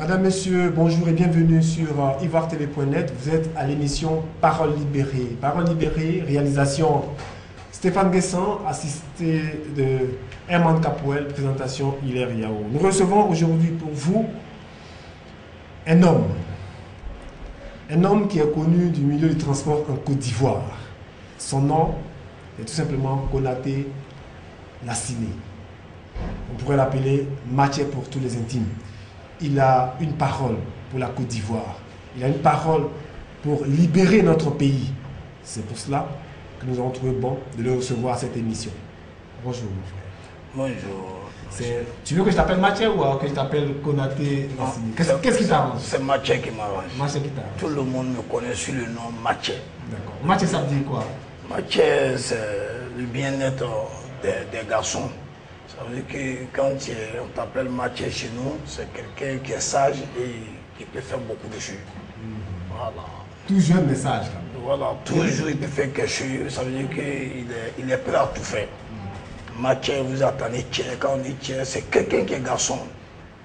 Madame, Monsieur, bonjour et bienvenue sur ivoiretv.net. Vous êtes à l'émission Parole libérée. Parole libérée, réalisation Stéphane Guessan, assisté de Herman Capouel, présentation Hilaire Yao. Nous recevons aujourd'hui pour vous un homme qui est connu du milieu du transport en Côte d'Ivoire. Son nom est tout simplement Konaté Lassiné. On pourrait l'appeler Mathieu pour tous les intimes. Il a une parole pour la Côte d'Ivoire. Il a une parole pour libérer notre pays. C'est pour cela que nous avons trouvé bon de le recevoir à cette émission. Bonjour. Bonjour. Tu veux que je t'appelle Mathieu ou que je t'appelle Konaté Lassiné? Qu'est-ce qui t'arrange? C'est Mathieu qui m'arrange. Mathieu qui t'arrange. Tout le monde me connaît sous le nom Mathieu. D'accord. Mathieu, ça veut dire quoi? Mathieu, c'est le bien-être des garçons. Ça veut dire que quand on t'appelle Mathieu chez nous, c'est quelqu'un qui est sage et qui peut faire beaucoup de choses. Voilà. Toujours un message. Voilà, toujours il peut faire quelque chose. Ça veut dire qu'il est prêt à tout faire. Mathieu, vous attendez Thiers. Quand on dit Thiers, c'est quelqu'un qui est garçon.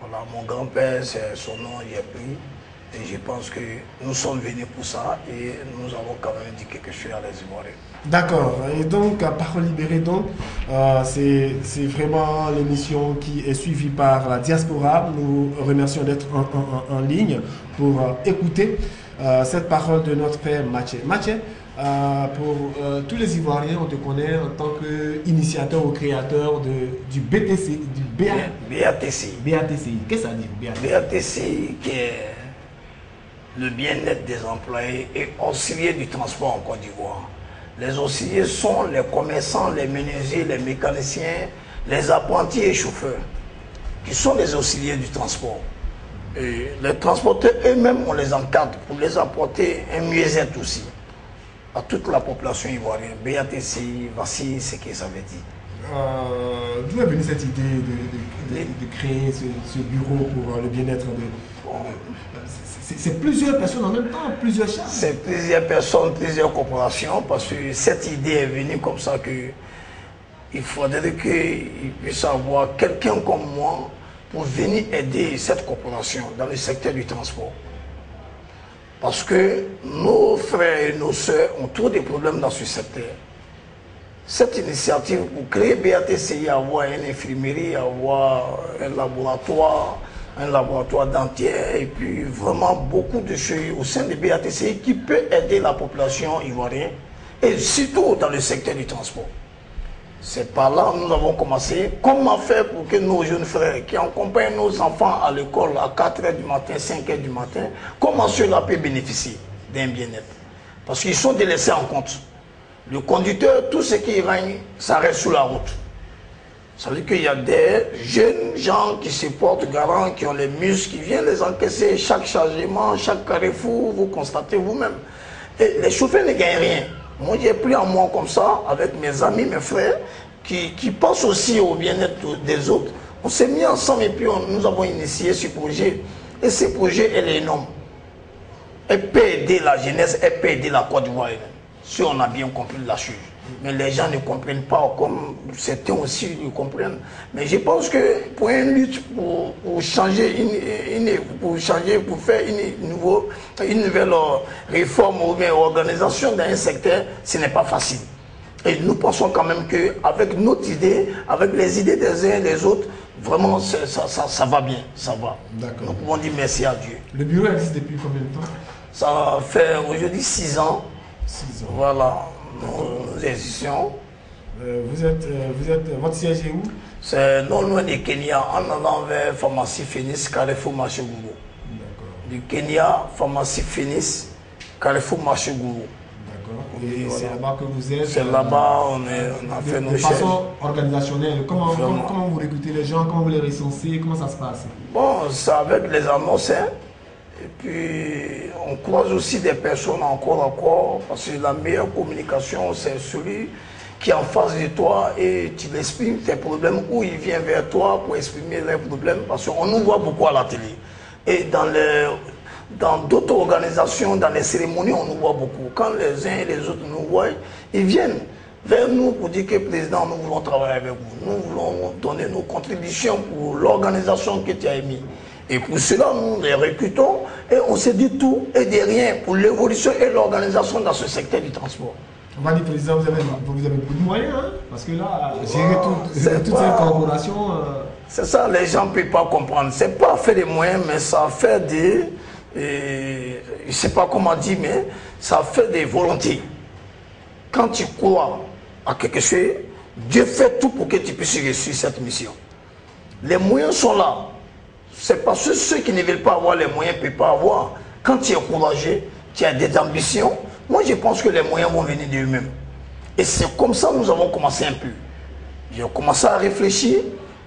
Voilà, mon grand-père, c'est son nom, il est pris. Et je pense que nous sommes venus pour ça et nous avons quand même dit quelque chose à les Ivoiriens. D'accord. Et donc, Parole libérée, donc, c'est vraiment l'émission qui est suivie par la diaspora. Nous remercions d'être en ligne pour écouter cette parole de notre frère Mathieu. Mathieu, pour tous les Ivoiriens, on te connaît en tant qu'initiateur ou créateur du BTC, du BATCI. BATCI. Qu'est-ce que ça dit, BATCI? BATCI, qui est le bien-être des employés et auxiliaires du transport en Côte d'Ivoire. Les auxiliaires sont les commerçants, les menuisiers, les mécaniciens, les apprentis et chauffeurs, qui sont les auxiliaires du transport. Et les transporteurs eux-mêmes, on les encadre pour les apporter un mieux-être aussi à toute la population ivoirienne. BATCI, voici ce que ça veut dire. D'où est venue cette idée de créer ce bureau pour le bien-être c'est plusieurs personnes en même temps, plusieurs charges. C'est plusieurs personnes, plusieurs corporations, parce que cette idée est venue comme ça que il faudrait qu'il puisse avoir quelqu'un comme moi pour venir aider cette corporation dans le secteur du transport. Parce que nos frères et nos sœurs ont trop de problèmes dans ce secteur. Cette initiative pour créer BATCI, avoir une infirmerie, avoir un laboratoire dentaire et puis vraiment beaucoup de choses au sein de BATCI qui peut aider la population ivoirienne et surtout dans le secteur du transport. C'est par là que nous avons commencé. Comment faire pour que nos jeunes frères qui accompagnent nos enfants à l'école à 4 h du matin, 5 h du matin, comment ceux-là peuvent bénéficier d'un bien-être? Parce qu'ils sont délaissés en compte. Le conducteur, tout ce qui règne, ça reste sous la route. Ça veut dire qu'il y a des jeunes gens qui se portent garant, qui ont les muscles, qui viennent les encaisser chaque chargement, chaque carrefour, vous constatez vous-même. Et les chauffeurs ne gagnent rien. Moi, j'ai pris en moi comme ça, avec mes amis, mes frères, qui pensent aussi au bien-être des autres. On s'est mis ensemble et puis nous avons initié ce projet. Et ce projet, elle est énorme. Elle peut aider la jeunesse, elle peut aider la Côte d'Ivoire. Si on a bien compris la chose. Mais les gens ne comprennent pas, comme certains aussi ne comprennent. Mais je pense que pour une lutte, pour changer, pour faire une nouvelle réforme ou bien organisation dans un secteur, ce n'est pas facile. Et nous pensons quand même qu'avec notre idée, avec les idées des uns et des autres, vraiment ça va bien, ça va. Nous pouvons dire merci à Dieu. Le bureau existe depuis combien de temps? Ça fait aujourd'hui 6 ans. 6 ans. Voilà. Nous existons. Votre siège est où? C'est non loin du Kenya, en allant vers Pharmacie Phoenix, Carrefour Marché Gourou. Du Kenya, Pharmacie Phoenix, Carrefour Marché Gourou. D'accord. Et voilà. C'est là-bas que vous êtes? C'est là-bas, on a fait nos choses. De façon organisationnelle, comment vous recrutez les gens, comment vous les recensez, comment ça se passe? Bon, c'est avec les annonces, hein. Et puis, on croise aussi des personnes encore à corps, parce que la meilleure communication, c'est celui qui est en face de toi et tu lui exprimes tes problèmes ou il vient vers toi pour exprimer leurs problèmes, parce qu'on nous voit beaucoup à la télé. Et dans d'autres organisations, dans les cérémonies, on nous voit beaucoup. Quand les uns et les autres nous voient, ils viennent vers nous pour dire que président, nous voulons travailler avec vous. Nous voulons donner nos contributions pour l'organisation que tu as émise. Et pour cela, nous les recrutons et on se dit tout et de rien pour l'évolution et l'organisation dans ce secteur du transport. On va dire, président, vous avez beaucoup de moyens, hein? Parce que là, gérer toute cette corporation... C'est ça, les gens ne peuvent pas comprendre. Ce n'est pas fait des moyens, mais ça fait des... je ne sais pas comment dire, mais ça fait des volontés. Quand tu crois à quelque chose, Dieu fait tout pour que tu puisses réussir cette mission. Les moyens sont là. C'est parce que ceux qui ne veulent pas avoir les moyens ne peuvent pas avoir. Quand tu es courageux, tu as des ambitions, moi je pense que les moyens vont venir d'eux-mêmes. Et c'est comme ça que nous avons commencé un peu. J'ai commencé à réfléchir,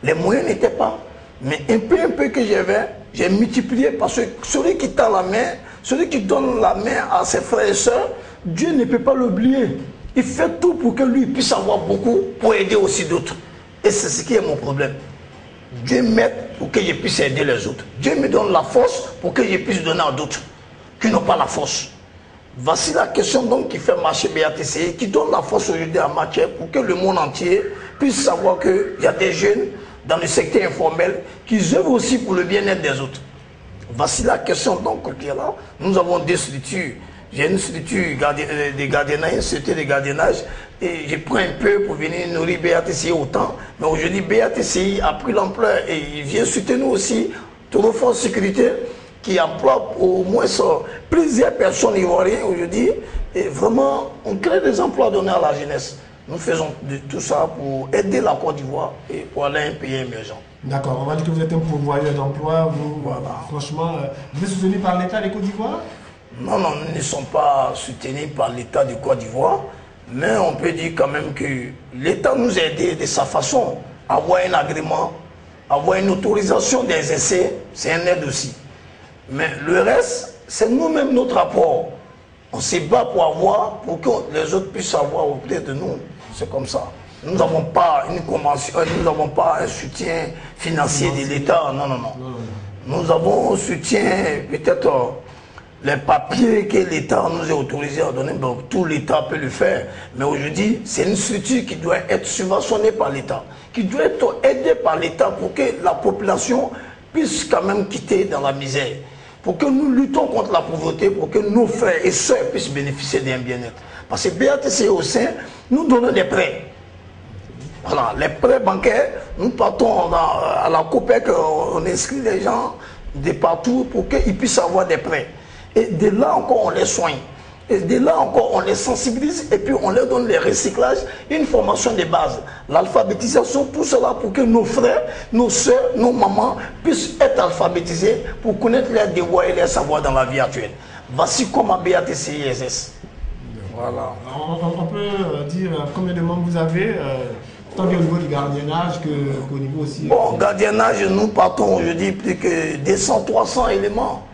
les moyens n'étaient pas. Mais un peu que j'avais, j'ai multiplié parce que celui qui tend la main, celui qui donne la main à ses frères et sœurs, Dieu ne peut pas l'oublier. Il fait tout pour que lui puisse avoir beaucoup pour aider aussi d'autres. Et c'est ce qui est mon problème. Dieu m'aide pour que je puisse aider les autres. Dieu me donne la force pour que je puisse donner à d'autres qui n'ont pas la force. Voici la question donc qui fait marcher BATCI, qui donne la force aujourd'hui à Mathieu pour que le monde entier puisse savoir qu'il y a des jeunes dans le secteur informel qui œuvrent aussi pour le bien-être des autres. Voici la question donc qui est là. Nous avons deux structures. J'ai une structure de gardiennage, une structure de gardiennage, et je prends un peu pour venir nourrir BATCI autant. Mais aujourd'hui, BATCI a pris l'ampleur et il vient soutenir aussi Toro Force Sécurité qui emploie au moins plusieurs personnes ivoiriennes aujourd'hui. Et vraiment, on crée des emplois donnés à la jeunesse. Nous faisons de tout ça pour aider la Côte d'Ivoire et pour aller à un pays émergent. D'accord, on va dire que vous êtes un pourvoyeur d'emploi. Voilà. Franchement, vous êtes soutenu par l'État de Côte d'Ivoire? Non, non, nous ne sommes pas soutenus par l'État de Côte d'Ivoire, mais on peut dire quand même que l'État nous a aidés de sa façon à avoir un agrément, avoir une autorisation des essais, c'est un aide aussi. Mais le reste, c'est nous-mêmes notre apport. On se bat pour avoir, pour que les autres puissent avoir auprès de nous. C'est comme ça. Nous n'avons pas une convention, nous n'avons pas un soutien financier de l'État. Non, non, non. Nous avons un soutien peut-être... Les papiers que l'État nous a autorisé à donner, bon, tout l'État peut le faire. Mais aujourd'hui, c'est une structure qui doit être subventionnée par l'État, qui doit être aidée par l'État pour que la population puisse quand même quitter dans la misère. Pour que nous luttons contre la pauvreté, pour que nos frères et sœurs puissent bénéficier d'un bien-être. Parce que BATCI au sein, nous donnons des prêts. Voilà, les prêts bancaires, nous partons à la COPEC, on inscrit les gens de partout pour qu'ils puissent avoir des prêts. Et de là encore, on les soigne. Et de là encore, on les sensibilise et puis on leur donne les recyclages, une formation de base, l'alphabétisation, tout cela pour que nos frères, nos soeurs, nos mamans puissent être alphabétisés pour connaître leurs devoirs et leurs savoirs dans la vie actuelle. Voici comment BATCI exerce. Voilà. On peut dire combien de membres vous avez, tant bien au niveau du gardiennage qu'au niveau aussi... Bon, gardiennage, nous partons aujourd'hui plus que 200-300 éléments.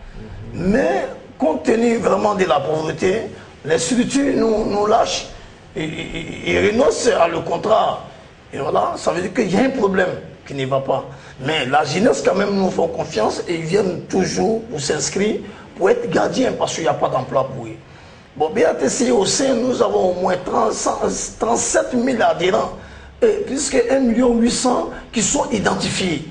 Mais compte tenu vraiment de la pauvreté, les structures nous lâchent et renoncent à le contrat. Et voilà, ça veut dire qu'il y a un problème qui ne va pas. Mais la jeunesse quand même nous fait confiance et ils viennent toujours pour s'inscrire, pour être gardiens parce qu'il n'y a pas d'emploi pour eux. Bon, BATCI au sein, nous avons au moins 37 000 adhérents et plus que 1 800 000 qui sont identifiés.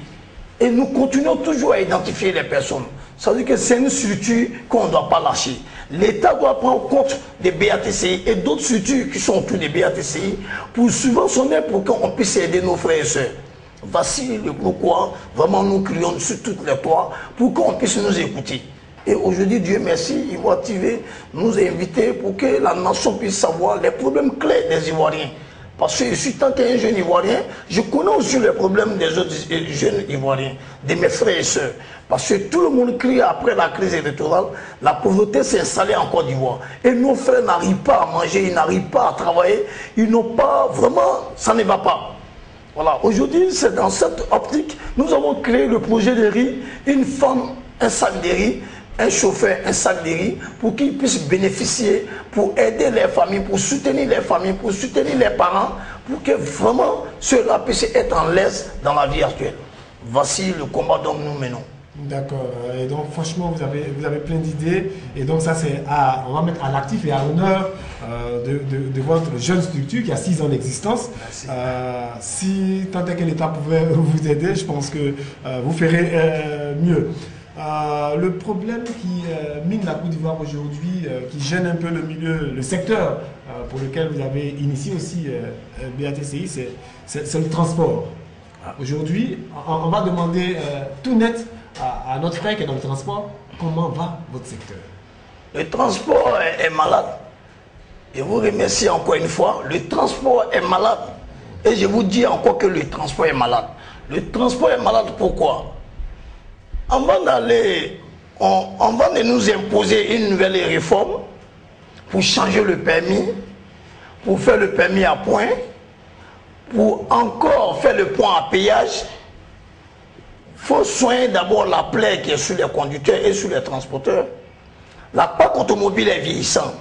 Et nous continuons toujours à identifier les personnes. Ça veut dire que c'est une structure qu'on ne doit pas lâcher. L'État doit prendre compte des BATCI et d'autres structures qui sont autour des BATCI pour subventionner pour qu'on puisse aider nos frères et sœurs. Voici le pourquoi vraiment nous crions sur toutes les toits pour qu'on puisse nous écouter. Et aujourd'hui, Dieu merci, Ivoire TV nous a invités pour que la nation puisse savoir les problèmes clés des Ivoiriens. Parce que je suis tant qu'un jeune Ivoirien, je connais aussi les problèmes des autres jeunes Ivoiriens, de mes frères et sœurs. Parce que tout le monde crie après la crise électorale, la pauvreté s'est installée en Côte d'Ivoire. Et nos frères n'arrivent pas à manger, ils n'arrivent pas à travailler, ils n'ont pas, vraiment, ça ne va pas. Voilà, aujourd'hui, c'est dans cette optique, nous avons créé le projet de riz, une femme, un sac de riz, un chauffeur, un sac de riz, pour qu'ils puissent bénéficier, pour aider les familles, pour soutenir les familles, pour soutenir les parents, pour que vraiment ceux-là puissent être en l'aise dans la vie actuelle. Voici le combat dont nous menons. D'accord. Et donc, franchement, vous avez plein d'idées. Et donc, ça, on va mettre à l'actif et à l'honneur de votre jeune structure qui a 6 ans d'existence. Si tant est que l'État pouvait vous aider, je pense que vous ferez mieux. Le problème qui mine la Côte d'Ivoire aujourd'hui, qui gêne un peu le milieu, le secteur pour lequel vous avez initié aussi BATCI, c'est le transport. Aujourd'hui, on va demander tout net à notre frère qui est dans le transport, comment va votre secteur? Le transport est malade. Je vous remercie encore une fois. Le transport est malade. Et je vous dis encore que le transport est malade. Le transport est malade pourquoi? Avant d'aller, avant de nous imposer une nouvelle réforme pour changer le permis, pour faire le permis à point, pour encore faire le point à péage, il faut soigner d'abord la plaie qui est sur les conducteurs et sur les transporteurs. La parc automobile est vieillissante.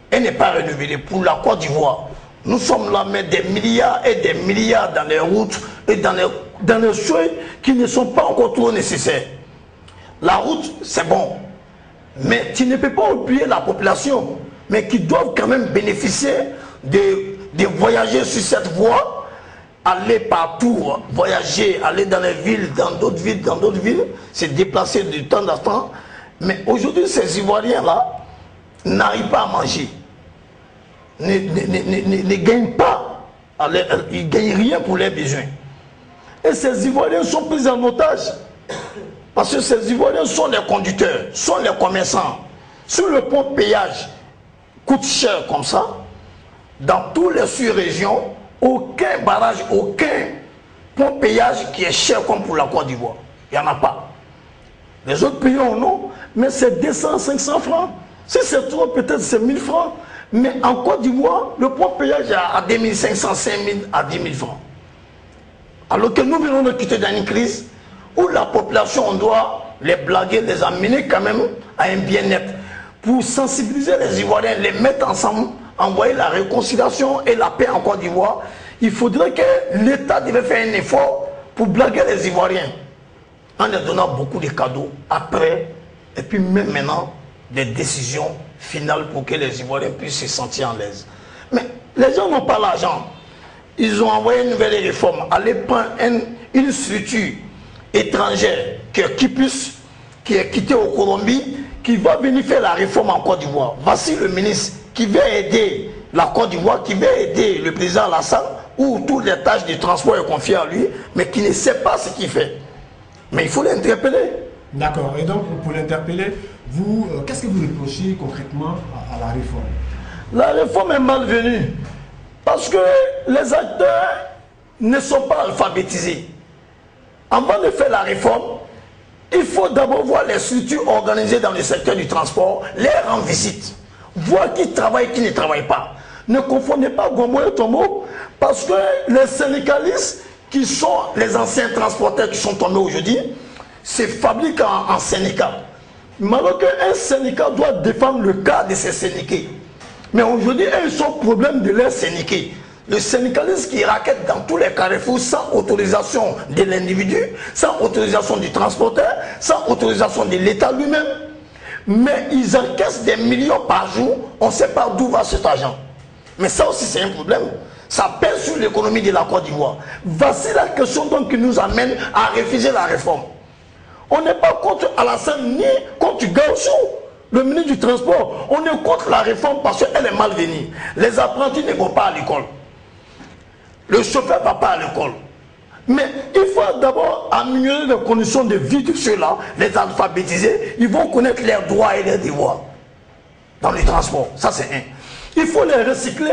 Elle n'est pas renouvelée. Pour la Côte d'Ivoire, nous sommes là, mais des milliards et des milliards dans les routes et dans les choses qui ne sont pas encore trop nécessaires. La route, c'est bon. Mais tu ne peux pas oublier la population, mais qui doivent quand même bénéficier de voyager sur cette voie, aller partout, voyager, aller dans les villes, dans d'autres villes, se déplacer de temps en temps. Mais aujourd'hui, ces Ivoiriens-là n'arrivent pas à manger, ne gagnent pas, ils ne gagnent rien pour leurs besoins. Et ces Ivoiriens sont pris en otage. Parce que ces Ivoiriens sont les conducteurs, sont les commerçants. Sur le pont de péage coûte cher comme ça, dans toutes les sous-régions, aucun barrage, aucun pont de péage qui est cher comme pour la Côte d'Ivoire. Il n'y en a pas. Les autres pays en ont, mais c'est 200, 500 francs. Si c'est trop, peut-être c'est 1000 francs. Mais en Côte d'Ivoire, le pont de péage est à 2500, 5000 à 10 000 francs. Alors que nous venons de quitter dans une crise où la population, on doit les blaguer, les amener quand même à un bien-être. Pour sensibiliser les Ivoiriens, les mettre ensemble, envoyer la réconciliation et la paix en Côte d'Ivoire, il faudrait que l'État devait faire un effort pour blaguer les Ivoiriens en leur donnant beaucoup de cadeaux après, et puis même maintenant, des décisions finales pour que les Ivoiriens puissent se sentir en l'aise. Mais les gens n'ont pas l'argent. Ils ont envoyé une nouvelle réforme. Aller prendre une structure étrangère qui est Kipus, qui est quitté au Colombie, qui va venir faire la réforme en Côte d'Ivoire. Voici le ministre qui veut aider la Côte d'Ivoire, qui veut aider le président Alassane, où toutes les tâches de transport est confiées à lui, mais qui ne sait pas ce qu'il fait. Mais il faut l'interpeller. D'accord. Et donc, pour l'interpeller, vous, qu'est-ce que vous reprochez concrètement à la réforme? La réforme est malvenue parce que les acteurs ne sont pas alphabétisés. Avant de faire la réforme, il faut d'abord voir les structures organisées dans le secteur du transport, les rendre visite, voir qui travaille et qui ne travaille pas. Ne confondez pas Gombo et Tombo, parce que les syndicalistes qui sont les anciens transporteurs qui sont tombés aujourd'hui, se fabriquent en syndicat. Malgré qu'un syndicat doit défendre le cas de ses syndiqués. Mais aujourd'hui, ils sont problème de leurs syndiqués. Le syndicaliste qui raquette dans tous les carrefours sans autorisation de l'individu, sans autorisation du transporteur, sans autorisation de l'État lui-même. Mais ils encaissent des millions par jour, on ne sait pas d'où va cet argent. Mais ça aussi c'est un problème. Ça pèse sur l'économie de la Côte d'Ivoire. Voici la question donc qui nous amène à refuser la réforme. On n'est pas contre Alassane ni contre Gaucho, le ministre du Transport. On est contre la réforme parce qu'elle est malvenue. Les apprentis ne vont pas à l'école. Le chauffeur ne va pas à l'école. Mais il faut d'abord améliorer les conditions de vie de ceux-là, les alphabétiser. Ils vont connaître leurs droits et leurs devoirs dans le transport. Ça, c'est un. Il faut les recycler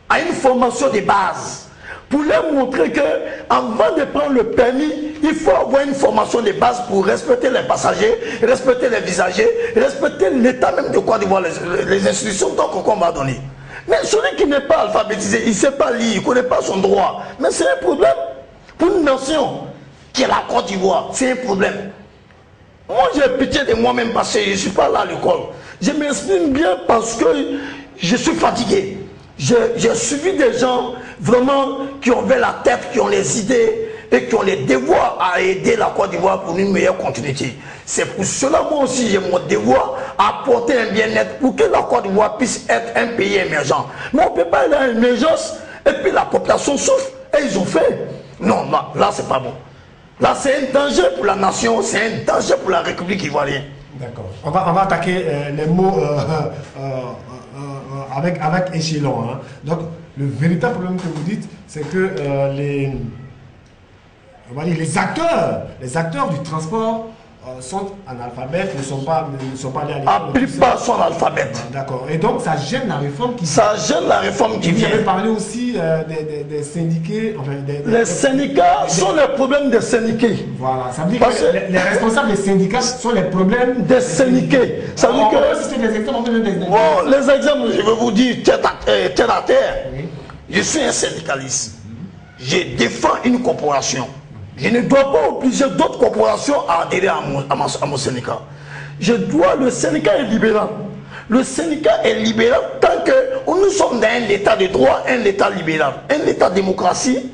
à une formation de base pour leur montrer qu'avant de prendre le permis, il faut avoir une formation de base pour respecter les passagers, respecter les visagers, respecter l'état même de Côte d'Ivoire, les institutions qu'on va donner. Mais celui qui n'est pas alphabétisé, il ne sait pas lire, il ne connaît pas son droit. Mais c'est un problème. Pour une nation qui est la Côte d'Ivoire, c'est un problème. Moi, j'ai pitié de moi-même parce que je ne suis pas là à l'école. Je m'exprime bien parce que je suis fatigué. J'ai suivi des gens vraiment qui ont la tête, qui ont les idées, et qui ont les devoirs à aider la Côte d'Ivoire pour une meilleure continuité. C'est pour cela, moi aussi, j'ai mon devoir à apporter un bien-être pour que la Côte d'Ivoire puisse être un pays émergent. Mais on ne peut pas aller à l'émergence et puis la population souffre. Et ils ont fait. Non, là c'est pas bon. Là, c'est un danger pour la nation, c'est un danger pour la République ivoirienne. D'accord. On va attaquer les mots avec échelon. Hein. Donc, le véritable problème que vous dites, c'est que les acteurs du transport sont analphabètes, ne sont pas allés à l'école. La plupart sont analphabètes. D'accord. Et donc, ça gêne la réforme qui Ça gêne la réforme qui vient. Vous avez parlé aussi des syndiqués. Enfin, les syndicats sont les problèmes des syndiqués. Voilà. Ça veut dire que les responsables des syndicats sont les problèmes des syndiqués. Ça veut dire que... des exemples, bon, les exemples, je vais vous dire terre à terre. Oui. Je suis un syndicaliste. Je défends une corporation. Je ne dois pas obliger d'autres corporations à adhérer à mon syndicat. Le syndicat est libéral. Le syndicat est libéral tant que nous sommes dans un état de droit, un état libéral, un état de démocratie,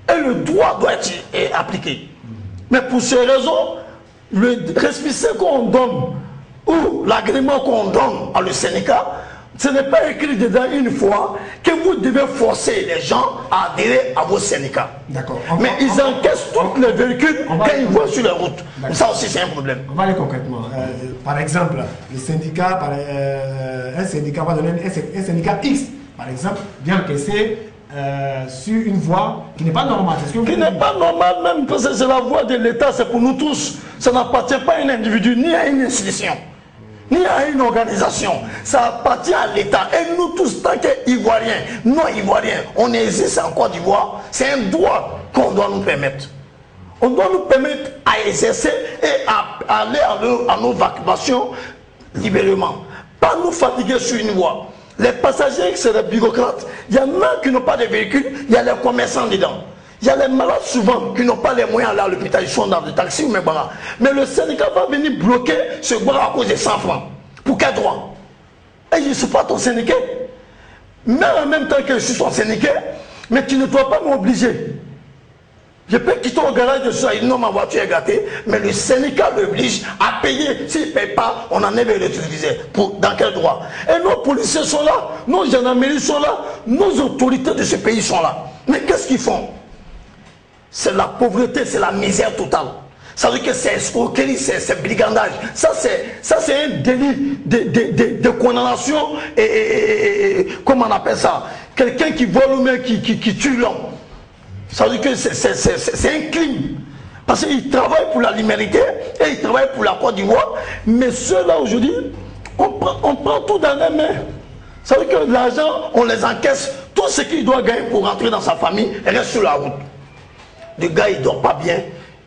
et le droit doit être appliqué. Mais pour ces raisons, le récépissé qu'on donne ou l'agrément qu'on donne à le syndicat, ce n'est pas écrit dedans une fois que vous devez forcer les gens à adhérer à vos syndicats. D'accord. Mais ils encaissent tous les véhicules quand ils vont sur les routes. Ça aussi, c'est un problème. On va aller concrètement. Par exemple, le syndicat, un syndicat va donner un syndicat X, par exemple, vient encaisser sur une voie qui n'est pas normale. Qui n'est pas normale même, parce que c'est la voie de l'État, c'est pour nous tous. Ça n'appartient pas à un individu, ni à une institution, ni à une organisation. Ça appartient à l'État. Et nous tous, tant qu'Ivoiriens, non-Ivoiriens, on existe en Côte d'Ivoire, c'est un droit qu'on doit nous permettre. On doit nous permettre à exercer et à aller à nos occupations libéralement. Pas nous fatiguer sur une voie. Les passagers, c'est les bureaucrates. Il y en a qui n'ont pas de véhicules, il y a les commerçants dedans. Il y a les malades souvent qui n'ont pas les moyens d'aller à l'hôpital, ils sont dans le taxi ou même bara. Mais le syndicat va venir bloquer ce bar à cause de 100 francs. Pour quel droit? Et je ne suis pas ton syndicat. Mais en même temps que je suis ton syndicat, mais tu ne dois pas m'obliger. Je peux quitter au garage de ça, non, ma voiture est gâtée, mais le syndicat l'oblige à payer. S'il ne paye pas, on enlève le téléviseur. Dans quel droit? Et nos policiers sont là, nos gendarmeries sont là, nos autorités de ce pays sont là. Mais qu'est-ce qu'ils font? C'est la pauvreté, c'est la misère totale. Ça veut dire que c'est escroquerie, c'est brigandage. Ça, c'est un délit de condamnation et comment on appelle ça? Quelqu'un qui vole ou même qui tue l'homme. Ça veut dire que c'est un crime. Parce qu'ils travaillent pour la liberté et ils travaillent pour la Côte d'Ivoire. Mais ceux-là aujourd'hui, on prend tout dans les mains. Ça veut dire que l'argent, on les encaisse. Tout ce qu'il doit gagner pour rentrer dans sa famille, il reste sur la route. Le gars, il ne dort pas bien,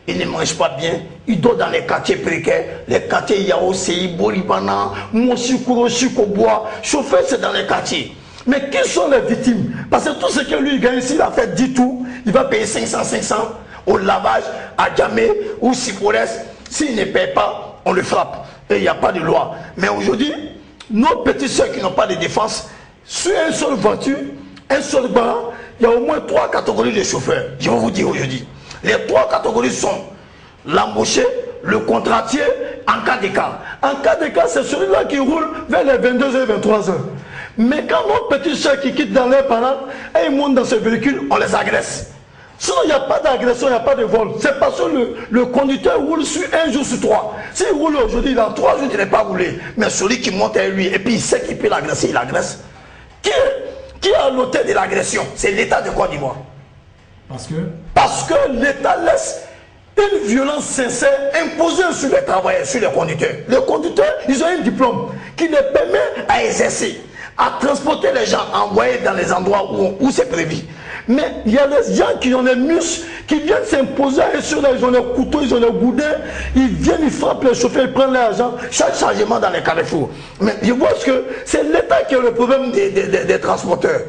il ne mange pas bien, il dort dans les quartiers précaires, les quartiers Yao, Sei, Boribana, Moshikuro, Shikobois. Chauffeur, c'est dans les quartiers. Mais qui sont les victimes? Parce que tout ce que lui gagne, s'il a fait 10 tours, il va payer 500 au lavage, à Djamé ou Sipores. S'il ne paye pas, on le frappe. Et il n'y a pas de loi. Mais aujourd'hui, nos petits soeurs qui n'ont pas de défense, sur une seule voiture, un seul bar, il y a au moins 3 catégories de chauffeurs. Je vais vous dire aujourd'hui. Les 3 catégories sont l'embauché, le contractier, en cas de cas. En cas de cas, c'est celui-là qui roule vers les 22h, 23h. Mais quand nos petits soeurs qui quittent dans leurs parents et ils montent dans ce véhicule, on les agresse. Sinon, il n'y a pas d'agression, il n'y a pas de vol. C'est parce que le conducteur roule sur 1 jour sur 3. S'il roule aujourd'hui, dans 3 jours, il n'est pas roulé. Mais celui qui monte à lui, et puis il sait qu'il peut l'agresser, il agresse. Qui est à l'auteur de l'agression? C'est l'État de Côte d'Ivoire. Parce que l'État laisse une violence sincère imposée sur les travailleurs, sur les conducteurs. Les conducteurs, ils ont un diplôme qui les permet à exercer, à transporter les gens, à envoyer dans les endroits où c'est prévu. Mais il y a des gens qui ont des muscles, qui viennent s'imposer à eux sur là, ils ont les couteaux, ils ont les boudins, ils viennent, ils frappent les chauffeurs, ils prennent l'argent, chaque chargement dans les carrefours. Mais je vois que c'est l'État qui a le problème des transporteurs.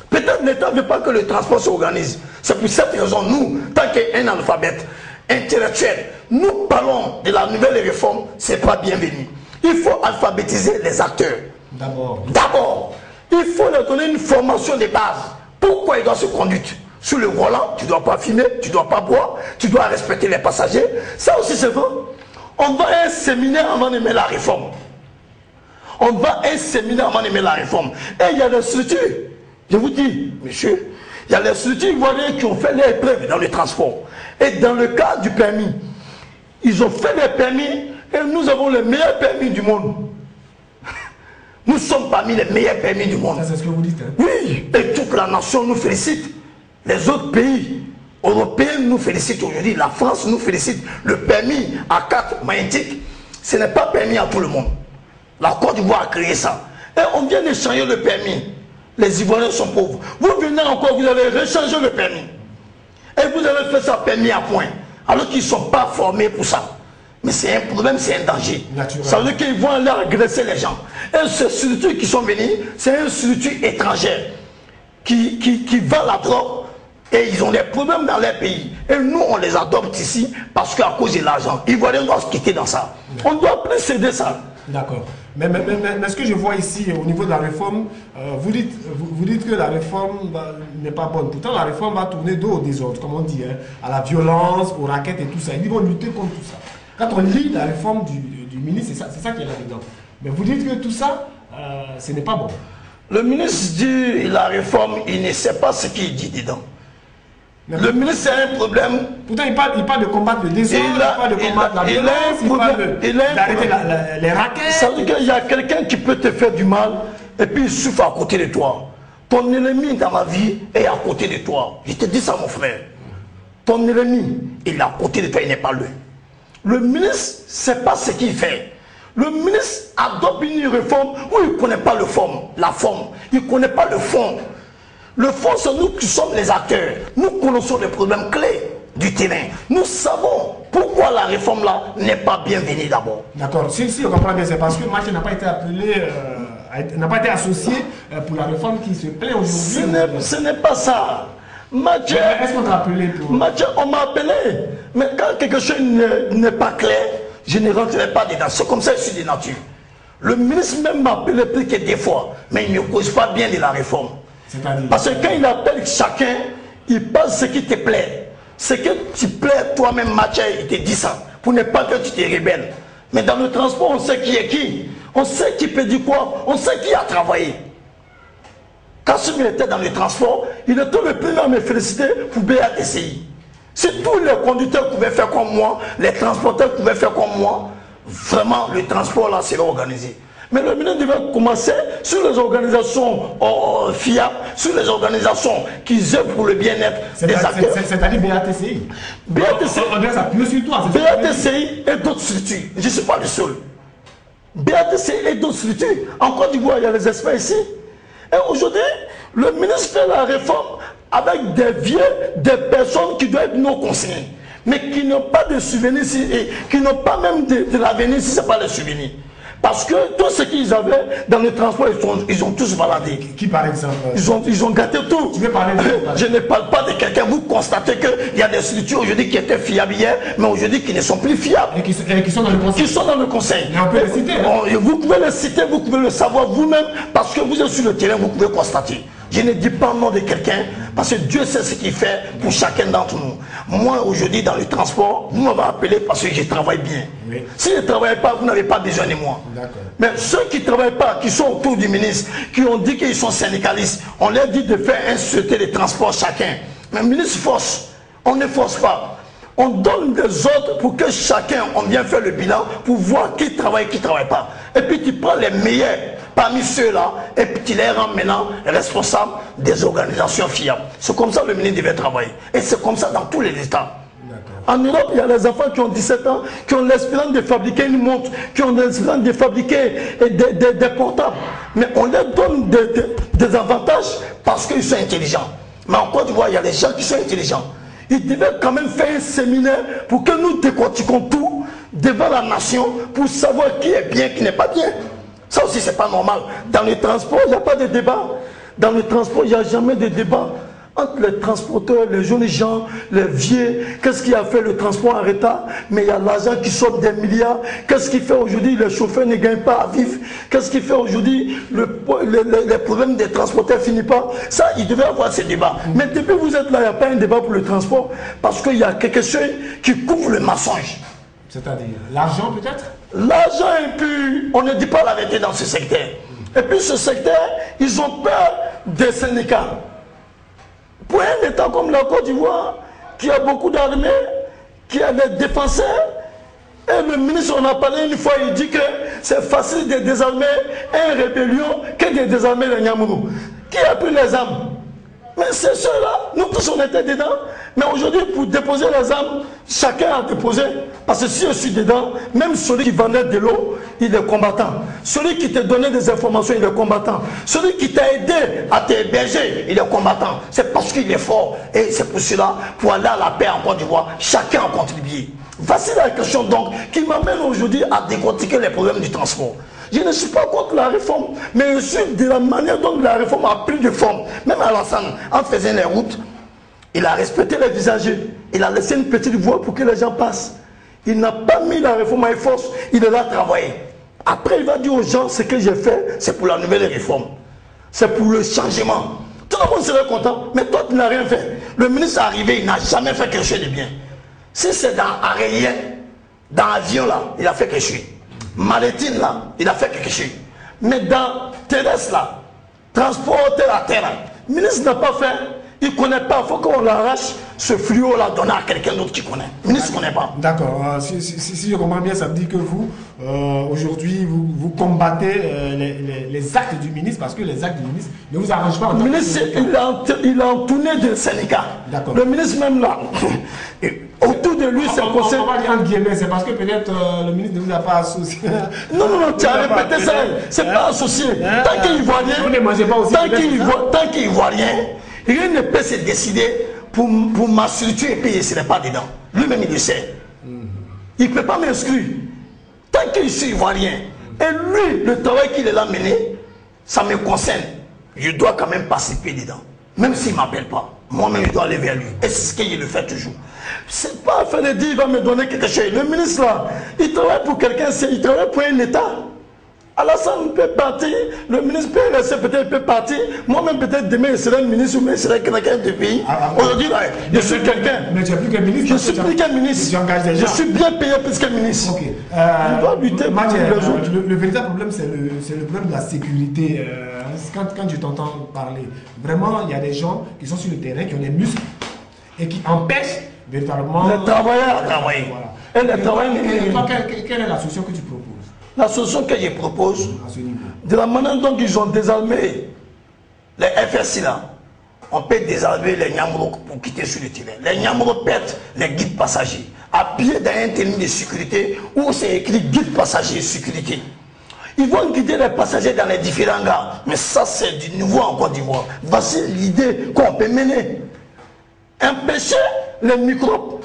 Peut-être l'État ne veut pas que le transport s'organise. C'est pour cette raison, nous, tant qu'un alphabète intellectuel, nous parlons de la nouvelle réforme, ce n'est pas bienvenu. Il faut alphabétiser les acteurs. D'abord, il faut leur donner une formation de base. Pourquoi ils doivent se conduire Sur le volant, tu ne dois pas fumer, tu ne dois pas boire, tu dois respecter les passagers. Ça aussi, c'est vrai. On va à un séminaire avant d'aimer la réforme. On va à un séminaire avant d'aimer la réforme. Et il y a des structures. Je vous dis, monsieur, il y a des structures ivoiriennes qui ont fait les épreuves dans le transport. Et dans le cas du permis, ils ont fait les permis et nous avons les meilleurs permis du monde. Nous sommes parmi les meilleurs permis du monde. C'est ce que vous dites. Hein? Oui, et toute la nation nous félicite. Les autres pays européens nous félicitent aujourd'hui. La France nous félicite. Le permis à 4 magnétique, ce n'est pas permis à tout le monde. La Côte d'Ivoire a créé ça. Et on vient d'échanger le permis. Les Ivoiriens sont pauvres. Vous venez encore, vous allez rechanger le permis. Et vous avez fait ça permis à point. Alors qu'ils ne sont pas formés pour ça. Mais c'est un problème, c'est un danger. Ça veut dire qu'ils vont aller agresser les gens. Et ces structures qui sont venus, c'est une structure étrangère qui vend la drogue et ils ont des problèmes dans leur pays. Et nous, on les adopte ici parce qu'à cause de l'argent. Les Ivoiriens doivent se quitter dans ça. On ne doit plus céder ça. D'accord. Mais ce que je vois ici au niveau de la réforme, vous dites que la réforme n'est pas bonne. Pourtant, la réforme va tourner dos au désordre, comme on dit, hein, à la violence, aux raquettes et tout ça. Ils vont lutter contre tout ça. Quand on lit la réforme du ministre, c'est ça qui est là-dedans. Mais vous dites que tout ça, ce n'est pas bon. Le ministre dit la réforme, il ne sait pas ce qu'il dit dedans. Mais le ministre a un problème. Pourtant, il parle de combattre le désordre, il parle de combattre la violence, il parle d'arrêter les raquettes. Ça veut dire qu'il y a quelqu'un qui peut te faire du mal et puis il souffre à côté de toi. Ton ennemi dans ma vie est à côté de toi. Je te dis ça, mon frère. Ton ennemi, il est à côté de toi, il n'est pas lui. Le ministre ne sait pas ce qu'il fait. Le ministre adopte une réforme où il ne connaît pas la forme. Il ne connaît pas le fond. Le fond, c'est nous qui sommes les acteurs. Nous connaissons les problèmes clés du terrain. Nous savons pourquoi la réforme là n'est pas bienvenue d'abord. D'accord. Si on comprend bien, c'est parce que Mathieu n'a pas été appelé, n'a pas été associé pour la réforme qui se plaît aujourd'hui. Ce n'est pas ça. Mathieu, est-ce qu'on t'a appelé pour... Mathieu, on m'a appelé. Mais quand quelque chose n'est pas clair, je ne rentrerai pas dedans. C'est comme ça que je suis de nature. Le ministre même m'a appelé plus que des fois, mais il ne cause pas bien de la réforme. Parce que quand il appelle chacun, il passe ce qui te plaît. Ce que tu plais toi-même, Mathieu, il te dit ça. Pour ne pas que tu te rebelles. Mais dans le transport, on sait qui est qui. On sait qui peut dire quoi. On sait qui a travaillé. Quand il était dans le transport, il était le premier à me féliciter pour BATCI. Si tous les conducteurs pouvaient faire comme moi, les transporteurs pouvaient faire comme moi, vraiment le transport là serait organisé. Mais le ministre devait commencer sur les organisations fiables, sur les organisations qui œuvrent pour le bien-être des acteurs. C'est-à-dire BATCI. On doit s'appuyer sur toi. BATCI et d'autres structures. Je ne suis pas le seul. BATCI et d'autres structures. En Côte d'Ivoire, il y a les experts ici. Et aujourd'hui, le ministre fait la réforme avec des vieux, des personnes qui doivent être nos conseillers, mais qui n'ont pas de souvenirs, qui n'ont pas même de l'avenir si ce n'est pas les souvenirs. Parce que tout ce qu'ils avaient dans le transport, ils ont tous baladé. Qui par exemple? Ils ont gâté tout. Tu veux parler de Je ne parle pas de quelqu'un. Vous constatez qu'il y a des structures aujourd'hui qui étaient fiables hier, mais aujourd'hui qui ne sont plus fiables. Et qui sont dans le conseil. Qui sont dans le conseil. Mais on peut les citer. Hein? Vous pouvez les citer, vous pouvez le savoir vous-même, parce que vous êtes sur le terrain, vous pouvez constater. Je ne dis pas le nom de quelqu'un, parce que Dieu sait ce qu'il fait pour chacun d'entre nous. Moi, aujourd'hui, dans le transport, vous m'avez appelé parce que je travaille bien. Oui. Si je ne travaille pas, vous n'avez pas besoin de moi. Mais ceux qui ne travaillent pas, qui sont autour du ministre, qui ont dit qu'ils sont syndicalistes, on leur dit de faire un société de transport chacun. Mais le ministre force. On ne force pas. On donne des ordres pour que chacun, on vient faire le bilan pour voir qui travaille, qui ne travaille pas. Et puis tu prends les meilleurs parmi ceux-là et puis tu les rends maintenant responsables des organisations fiables. C'est comme ça que le ministre devait travailler. Et c'est comme ça dans tous les États. En Europe, il y a des enfants qui ont 17 ans, qui ont l'espérance de fabriquer une montre, qui ont l'espérance de fabriquer des portables. Mais on leur donne des avantages parce qu'ils sont intelligents. Mais en Côte d'Ivoire, il y a des gens qui sont intelligents. Ils devaient quand même faire un séminaire pour que nous décortiquons tout devant la nation pour savoir qui est bien, qui n'est pas bien. Ça aussi, c'est pas normal. Dans le transport, il n'y a pas de débat. Dans le transport, il n'y a jamais de débat entre les transporteurs, les jeunes gens, les vieux. Qu'est-ce qui a fait le transport en retard? Mais il y a l'argent qui sort des milliards. Qu'est-ce qui fait aujourd'hui les chauffeurs ne gagnent pas à vivre? Qu'est-ce qui fait aujourd'hui les problèmes des transporteurs finissent pas? Ça, il devait avoir ce débat. Mais depuis que vous êtes là, il n'y a pas un débat pour le transport parce qu'il y a quelque chose qui couvre le mensonge. C'est-à-dire l'argent peut-être? L'argent, et puis on ne dit pas la vérité dans ce secteur. Et puis ce secteur, ils ont peur des syndicats. Pour un État comme la Côte d'Ivoire, qui a beaucoup d'armées, qui a des défenseurs, et le ministre en a parlé une fois, il dit que c'est facile de désarmer une rébellion que de désarmer les Niamourou. Qui a pris les armes? Mais c'est ceux-là, nous tous on était dedans. Mais aujourd'hui, pour déposer les armes, chacun a déposé. Parce que si je suis dedans, même celui qui vendait de l'eau, il est combattant. Celui qui te donnait des informations, il est combattant. Celui qui t'a aidé à t'héberger, il est combattant. C'est parce qu'il est fort. Et c'est pour cela, pour aller à la paix en Côte d'Ivoire, chacun a contribué. Voici la question donc qui m'amène aujourd'hui à décortiquer les problèmes du transport. Je ne suis pas contre la réforme, mais je suis de la manière dont la réforme a pris de forme. Même à l'ensemble, en faisant les routes, il a respecté les visagers. Il a laissé une petite voie pour que les gens passent. Il n'a pas mis la réforme à force, il est là travailler. Après, il va dire aux gens, ce que j'ai fait, c'est pour la nouvelle réforme. C'est pour le changement. Tout le monde serait content, mais toi, tu n'as rien fait. Le ministre est arrivé, il n'a jamais fait quelque chose de bien. Si c'est dans Aérien, dans l'avion là, il a fait quelque chose. Maritime là, il a fait quelque chose. Mais dans terrestre là, transporter la terre là, le ministre n'a pas fait. Il ne connaît pas, il faut qu'on l'arrache, ce fluo là, donner à quelqu'un d'autre qui connaît. Le ministre ne connaît pas. D'accord, si je comprends bien, ça veut dire que vous, aujourd'hui, vous combattez les actes du ministre, parce que les actes du ministre ne vous arrangent pas. Le ministre, il a entourné des syndicats. D'accord. Le ministre même là, autour de lui, c'est conseil. On va dire entre guillemets, c'est parce que peut-être le ministre ne vous a pas associé. Non, tu as répété ça, c'est pas associé. Tant qu'il voit rien, vous ne mangez pas aussi. Tant qu'il voit rien, rien ne peut se décider pour ma structure et puis il ne serait pas dedans. Lui-même, il le sait. Il ne peut pas m'inscrire. Tant qu'il ne voit rien. Et lui, le travail qu'il a mené, ça me concerne. Je dois quand même participer dedans. Même s'il ne m'appelle pas. Moi-même, je dois aller vers lui. Et c'est ce qu'il le fait toujours. C'est pas afin de dire il va me donner quelque chose. Le ministre là, il travaille pour quelqu'un, il travaille pour un État. Alassane peut partir, le ministre peut rester, peut-être il peut partir. Moi-même, peut-être demain, je serai ministre ou je serai quelqu'un de pays. Aujourd'hui, là, je suis quelqu'un. Mais tu n'es plus qu'un ministre. Je suis plus qu'un ministre. Je suis bien payé plus qu'un ministre. Ok. Je dois lutter pour les autres. Le véritable problème, c'est le problème de la sécurité. Quand je t'entends parler, vraiment, il y a des gens qui sont sur le terrain, qui ont des muscles et qui empêchent véritablement les travailleurs à travailler. Voilà. Et les travailleurs. Quelle est la solution que tu proposes? La solution que je propose, de la manière dont ils ont désarmé les FSI là, on peut désarmer les Niamourou pour quitter sur le terrain. Les Niamourou perdent les guides passagers, appuyés dans un terme de sécurité où c'est écrit guide passager sécurité. Ils vont guider les passagers dans les différents gares. Mais ça, c'est du nouveau en Côte d'Ivoire. Voici l'idée qu'on peut mener. Empêcher les microbes.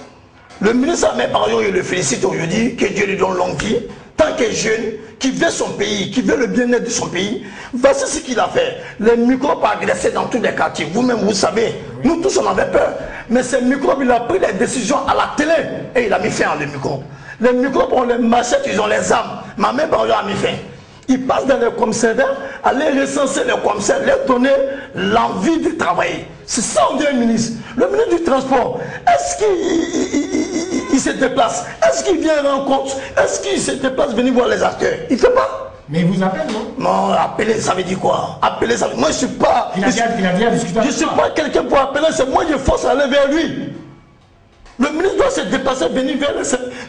Le ministre Ahmed Barayo, je le félicite aujourd'hui, que Dieu lui donne longue vie. Tant que jeune, qui veut son pays, qui veut le bien-être de son pays, voici ce qu'il a fait. Les microbes agressés dans tous les quartiers. Vous-même, vous savez, nous tous on avait peur. Mais ces microbes, il a pris les décisions à la télé et il a mis fin à les microbes. Les microbes, on les machette, ils ont les armes. Ma mère Barayo a mis fin. Ils passent dans les commissariats, aller recenser les commissaires, leur donner l'envie de travailler. C'est ça, on dit un ministre. Le ministre du Transport, est-ce qu'il se déplace? Est-ce qu'il vient rendre compte? Est-ce qu'il se déplace venir voir les acteurs? Il ne fait pas. Mais il vous appelle, non? Non, appeler, ça veut dire quoi? Appeler, ça veut dire... Moi, je ne suis pas... Il a déjà discuté avec je ne suis pas quelqu'un pour appeler, c'est moi qui force à aller vers lui. Le ministre doit se déplacer, venir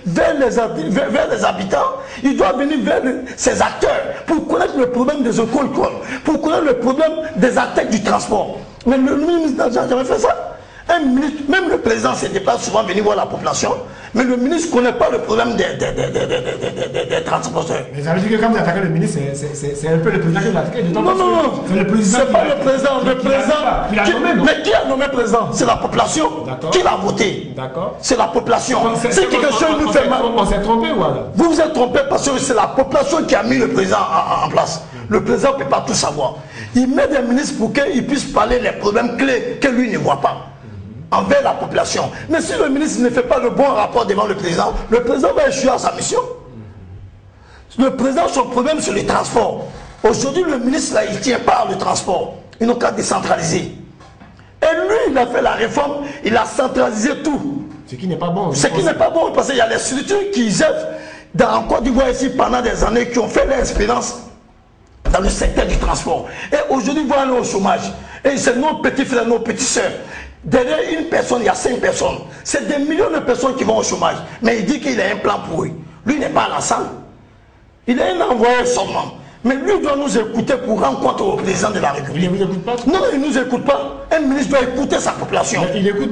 vers les habitants. Il doit venir vers ses acteurs pour connaître le problème des écoles, pour connaître le problème des attaques du transport. Mais le ministre n'a jamais fait ça. Un ministre, même le président se déplace souvent venir voir la population, mais le ministre ne connaît pas le problème des transporteurs. Mais ça veut dire que quand vous attaquez le ministre, c'est un peu le président qui l'a attaqué. Non, c'est pas le président. Le président. Mais qui a nommé président? C'est la population. Qui l'a voté? D'accord. C'est la population. C'est quelque chose qui nous fait mal. On s'est trompé ou alors? Vous vous êtes trompé parce que c'est la population qui a mis le président en place. Le président ne peut pas tout savoir. Il met des ministres pour qu'ils puissent parler les problèmes clés que lui ne voit pas envers la population. Mais si le ministre ne fait pas le bon rapport devant le président va échouer à sa mission. Le président, son problème, c'est le transport. Aujourd'hui, le ministre, là, il ne tient pas le transport. Il n'a qu'à décentraliser. Et lui, il a fait la réforme, il a centralisé tout. Ce qui n'est pas bon. Ce qui n'est pas bon, parce qu'il y a les structures qui œuvrent en Côte d'Ivoire ici pendant des années, qui ont fait leur expérience dans le secteur du transport. Et aujourd'hui, ils vont aller au chômage. Et c'est nos petits frères, nos petites soeurs. Derrière une personne, il y a 5 personnes. C'est des millions de personnes qui vont au chômage. Mais il dit qu'il a un plan pour eux. Lui, il n'est pas à la salle. Il est un envoyé seulement. Mais lui doit nous écouter pour rendre compte au président de la République. Il ne vous écoute pas? Non, il ne nous écoute pas. Un ministre doit écouter sa population. Il écoute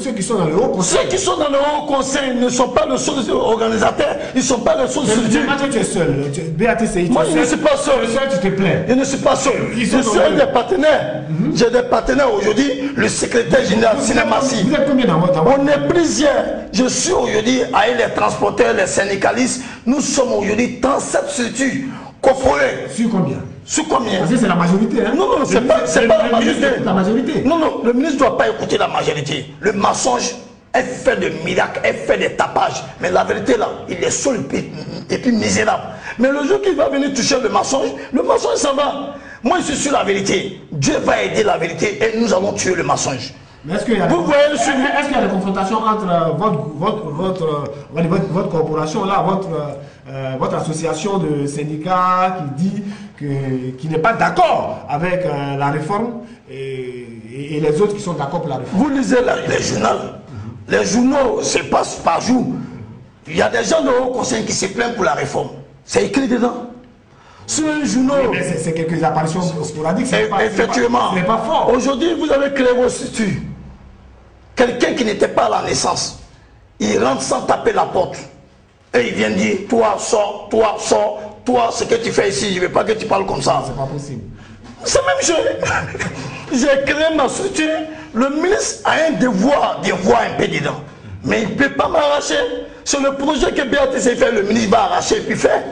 ceux qui sont dans le haut conseil. Ceux qui sont dans le haut conseil ne sont pas le seul organisateur. Ils ne sont pas le seul structure. Mathieu, tu es seul. BATCI, moi, je ne suis pas seul. Tu te plains. Je ne suis pas seul. Je suis un des partenaires. J'ai des partenaires aujourd'hui. Le secrétaire général Sinemassi. Vous êtes combien dans votre... On est plusieurs. Je suis aujourd'hui avec les transporteurs, les syndicalistes. Nous sommes aujourd'hui 37 structures. Sur combien? Sur combien? Parce que c'est la majorité. Hein? Non, non, c'est pas la majorité. Non, non, le ministre ne doit pas écouter la majorité. Le mensonge est fait de miracles, est fait de tapages. Mais la vérité là, il est seul et puis misérable. Mais le jour qu'il va venir toucher le mensonge s'en va. Moi je suis sur la vérité. Dieu va aider la vérité et nous allons tuer le mensonge. Mais est-ce qu'il y a des confrontations entre votre corporation là, votre association de syndicats qui dit qui n'est pas d'accord avec la réforme et les autres qui sont d'accord pour la réforme? Vous lisez les journaux. Les journaux se passent par jour. Il y a des gens de haut conseil qui se plaignent pour la réforme. C'est écrit dedans. Sur un journal. Mais c'est quelques apparitions sporadiques. Effectivement. Ce n'est pas fort. Aujourd'hui, vous avez créé vos structures. Quelqu'un qui n'était pas à la naissance, il rentre sans taper la porte. Et il vient dire, toi, sors, toi, ce que tu fais ici, je ne veux pas que tu parles comme ça. C'est pas possible. C'est même chose. J'ai créé ma structure. Le ministre a un devoir de voir un peu dedans. Mais il ne peut pas m'arracher. C'est le projet que BATCI fait, le ministre va arracher et puis faire.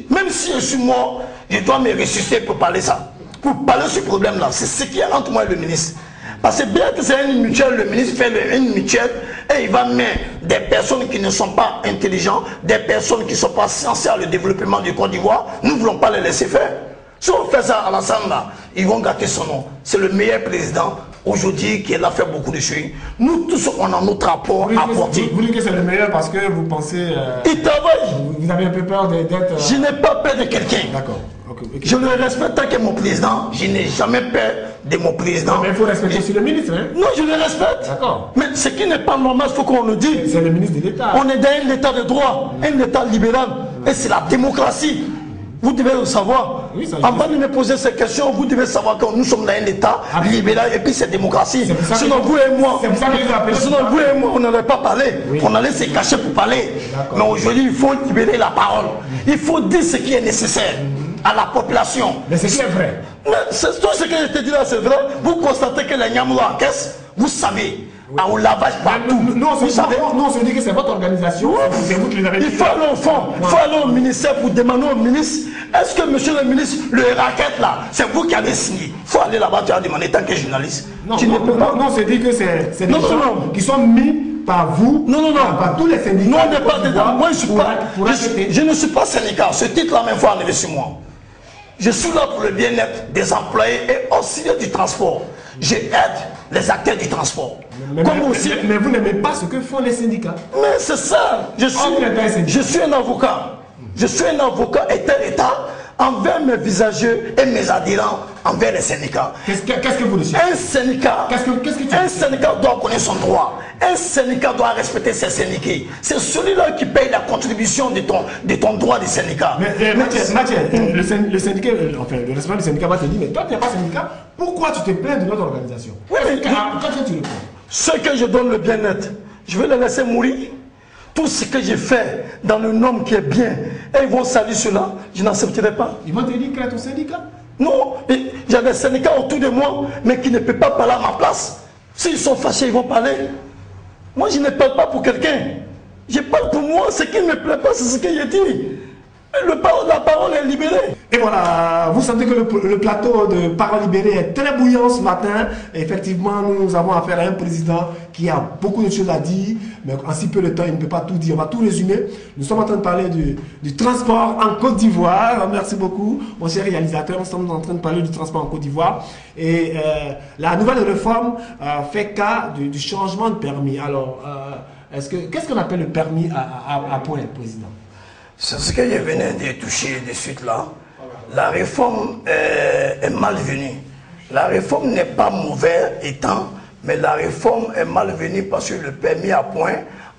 Même si je suis mort, je dois me ressusciter pour parler ça. Pour parler de ce problème-là. C'est ce qui est entre moi et le ministre. Parce que bien que c'est une mutuelle, le ministre fait une mutuelle et il va mettre des personnes qui ne sont pas intelligentes, des personnes qui ne sont pas sensibles au développement du Côte d'Ivoire. Nous ne voulons pas les laisser faire. Si on fait ça à l'ensemble là, ils vont gâter son nom. C'est le meilleur président aujourd'hui qui a fait beaucoup de choses. Nous tous, on a notre rapport à porter. Vous dites que c'est le meilleur parce que vous pensez... il travaille. Vous avez un peu peur d'être... Je n'ai pas peur de quelqu'un. D'accord. Okay. Je le respecte tant que mon président. Je n'ai jamais peur de mon président. Mais il faut respecter aussi le ministre. Hein? Non, je le respecte. D'accord. Mais ce qui n'est pas normal, il faut qu'on le dise. C'est le ministre de l'État. On est dans un État de droit, un État libéral. Et c'est la démocratie. Vous devez le savoir. Oui, avant de me poser ces questions, vous devez savoir que nous sommes dans un État libéral et puis c'est démocratie. Sinon vous et moi, on n'aurait pas parlé. Oui. On allait se cacher pour parler. Mais aujourd'hui, il faut libérer la parole. Il faut dire ce qui est nécessaire à la population. Mais c'est vrai. Mais tout ce que je te dis là, c'est vrai. Vous constatez que les Nyamoulo en caisse, vous savez. Au lavage partout. Non, on se dit que c'est votre organisation. C'est vous qui les avez dit. Il faut aller au fond. Il faut aller au ministère pour demander au ministre. Est-ce que monsieur le ministre, le racket là, c'est vous qui avez signé? Il faut aller là-bas, tu as demandé tant que journaliste. Non, on se dit que c'est des gens qui sont mis par vous, par tous les syndicats. Non, on n'est pas dedans. Moi, je ne suis pas syndicat. Ce titre-là, même, il faut enlever sur moi. Je suis là pour le bien-être des employés et aussi du transport. Je aide les acteurs du transport. Mais vous n'aimez pas ce que font les syndicats. Mais c'est ça. Je suis un avocat. Je suis un avocat État envers mes visageux et mes adhérents envers les syndicats. Qu'est-ce que vous dites? Un syndicat, un syndicat doit connaître son droit. Un syndicat doit respecter ses syndiqués. C'est celui-là qui paye la contribution de ton droit de syndicat. Mais Mathieu, le syndicat, enfin le responsable du syndicat va te dire, mais toi tu n'es pas syndicat, pourquoi tu te plains de notre organisation? Oui, mais quand tu réponds? Ceux que je donne le bien-être, je vais les laisser mourir. Tout ce que j'ai fait dans le nom qui est bien, et ils vont saluer cela, je n'accepterai pas. Ils vont te dire créer ton syndicat? Non, il y a des syndicats autour de moi, mais qui ne peuvent pas parler à ma place. S'ils sont fâchés, ils vont parler. Moi, je ne parle pas pour quelqu'un. Je parle pour moi, ce qui ne me plaît pas, c'est ce que j'ai dit. La parole est libérée. Et voilà, vous sentez que le plateau de parole libérée est très bouillant ce matin. Et effectivement, nous avons affaire à un président qui a beaucoup de choses à dire, mais en si peu de temps, il ne peut pas tout dire. On va tout résumer. Nous sommes en train de parler du transport en Côte d'Ivoire. Merci beaucoup, mon cher réalisateur. Nous sommes en train de parler du transport en Côte d'Ivoire. Et la nouvelle réforme fait cas du changement de permis. Alors, qu'est-ce qu'on appelle le permis à point, président? C'est ce que je venais de toucher de suite là. La réforme est malvenue. La réforme n'est pas mauvaise étant, mais la réforme est malvenue parce que le permis à point,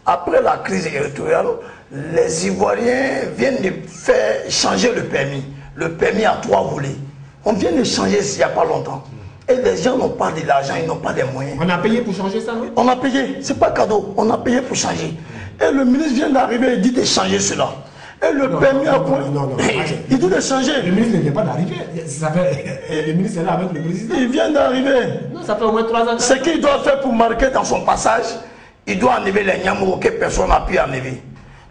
après la crise électorale, les Ivoiriens viennent de faire changer le permis. Le permis à 3 volets. On vient de changer il n'y a pas longtemps. Et les gens n'ont pas de l'argent, ils n'ont pas de moyens. On a payé pour changer ça, non? On a payé, c'est pas cadeau, on a payé pour changer. Et le ministre vient d'arriver et dit de changer cela. Et le permis à point, il dit de changer. Le ministre ne vient pas d'arriver. Le ministre est là avec le président. Il vient d'arriver. Non, ça fait au moins 3 ans. Ce qu'il doit faire pour marquer dans son passage, il doit enlever les nyamous que personne n'a pu enlever.